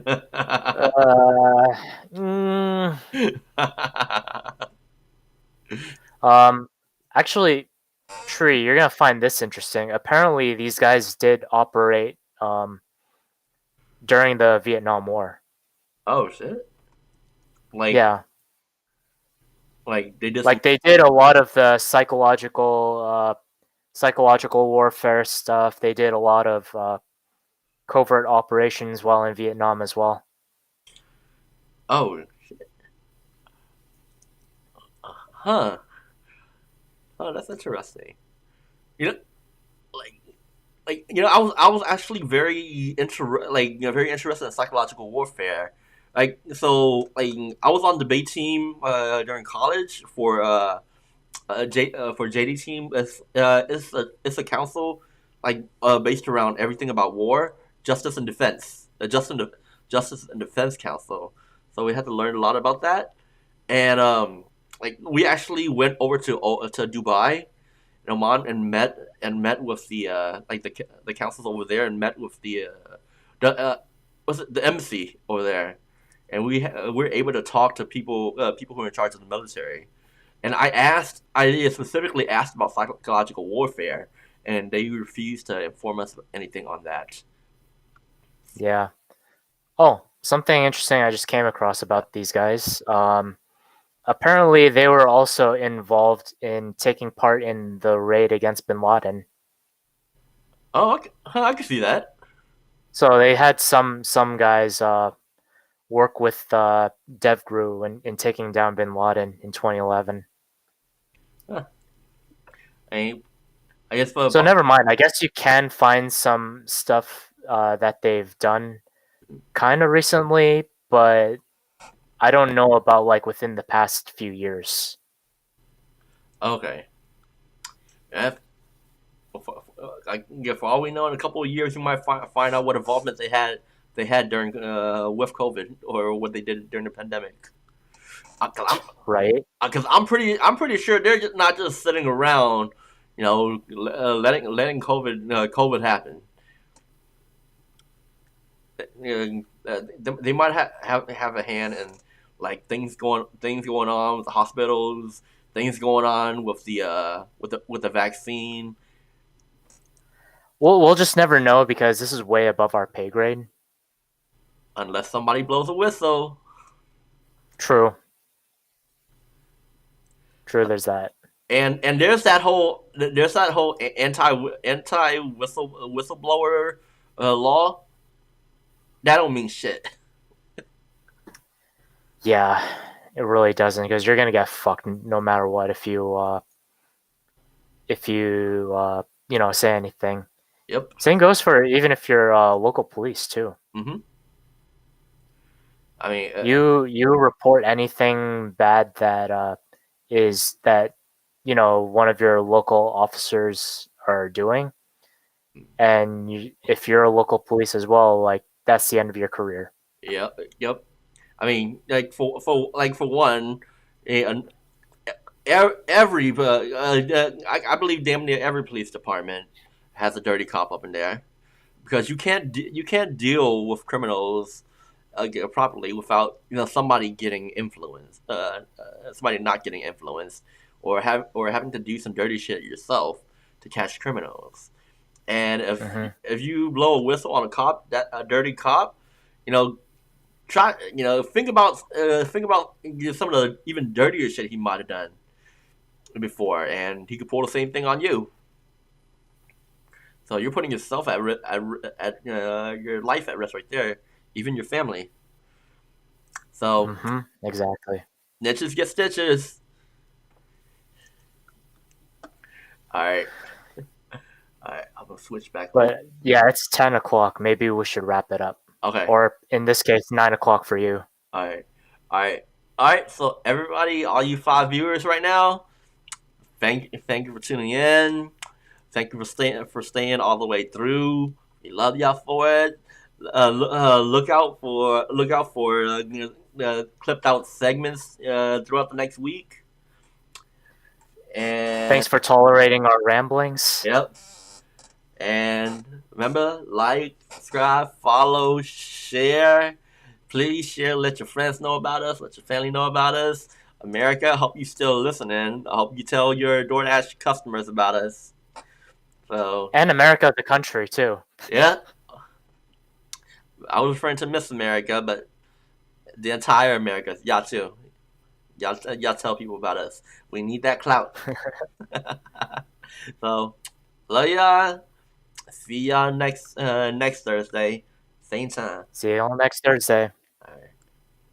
Uh, mm, um, actually, Tree, you're gonna find this interesting. Apparently, these guys did operate during the Vietnam War. Oh shit! Like Yeah, like they did some. like they did a lot of the psychological warfare stuff. They did a lot of covert operations while in Vietnam as well. Oh, huh? Oh, that's interesting. You know, like I was actually very interested in psychological warfare. I was on debate team during college for JD team. It's a council based around everything about war, justice and defense, justice and defense council. So we had to learn a lot about that, and like we actually went over to Dubai in Oman and met with the the councils over there and met with the was it the embassy over there, and we're able to talk to people who are in charge of the military. And I specifically asked about psychological warfare, and they refused to inform us anything on that. Yeah. Oh, something interesting I just came across about these guys. Apparently, they were also involved in taking part in the raid against Bin Laden. Oh, I can see that. So they had some guys work with DevGru in taking down Bin Laden in 2011. Huh. I, I guess So never mind. I guess you can find some stuff that they've done kind of recently, but I don't know about like within the past few years. okay. Yeah, for all we know, in a couple of years, you might find out what involvement they had during with COVID or what they did during the pandemic. Because Right? I'm pretty sure they're just not just sitting around, letting COVID happen. They might have a hand in like things going on with the hospitals, things going on with the vaccine. We'll just never know because this is way above our pay grade. Unless somebody blows a whistle. True. True. There's that. And there's that whole anti whistleblower law. That don't mean shit. Yeah, it really doesn't because you're gonna get fucked no matter what if you say anything. Yep. Same goes for even if you're local police too. Hmm. I mean, You report anything bad that is that one of your local officers are doing, and if you're a local police as well, like that's the end of your career. yep, yep. I mean, like for one, eh, every I believe damn near every police department has a dirty cop up in there because you can't deal with criminals properly without somebody getting influenced, somebody not getting influenced, or having to do some dirty shit yourself to catch criminals. And Hmm. if you blow a whistle on a dirty cop, you know, try think about some of the even dirtier shit he might have done before, and he could pull the same thing on you. So you're putting yourself at your life at risk right there, even your family. So Hmm. Exactly. niches get stitches. All right, all right. I'm gonna switch back over. But yeah, it's 10 o'clock. Maybe we should wrap it up, Okay. or in this case, 9 o'clock for you. All right. All right. All right. So everybody, all you five viewers right now, thank you for tuning in. Thank you for staying all the way through. We love y'all for it. Look out for clipped out segments throughout the next week. And Thanks for tolerating our ramblings. yep. And remember, like, subscribe, follow, share. Please share. Let your friends know about us. Let your family know about us. America, I hope you still listening. I hope you tell your DoorDash customers about us. So And America, the country, too. yeah, I was referring to Miss America, but the entire America, y'all too. Y'all tell people about us. We need that clout. So love y'all. See y'all next Thursday, same time. See you all next Thursday.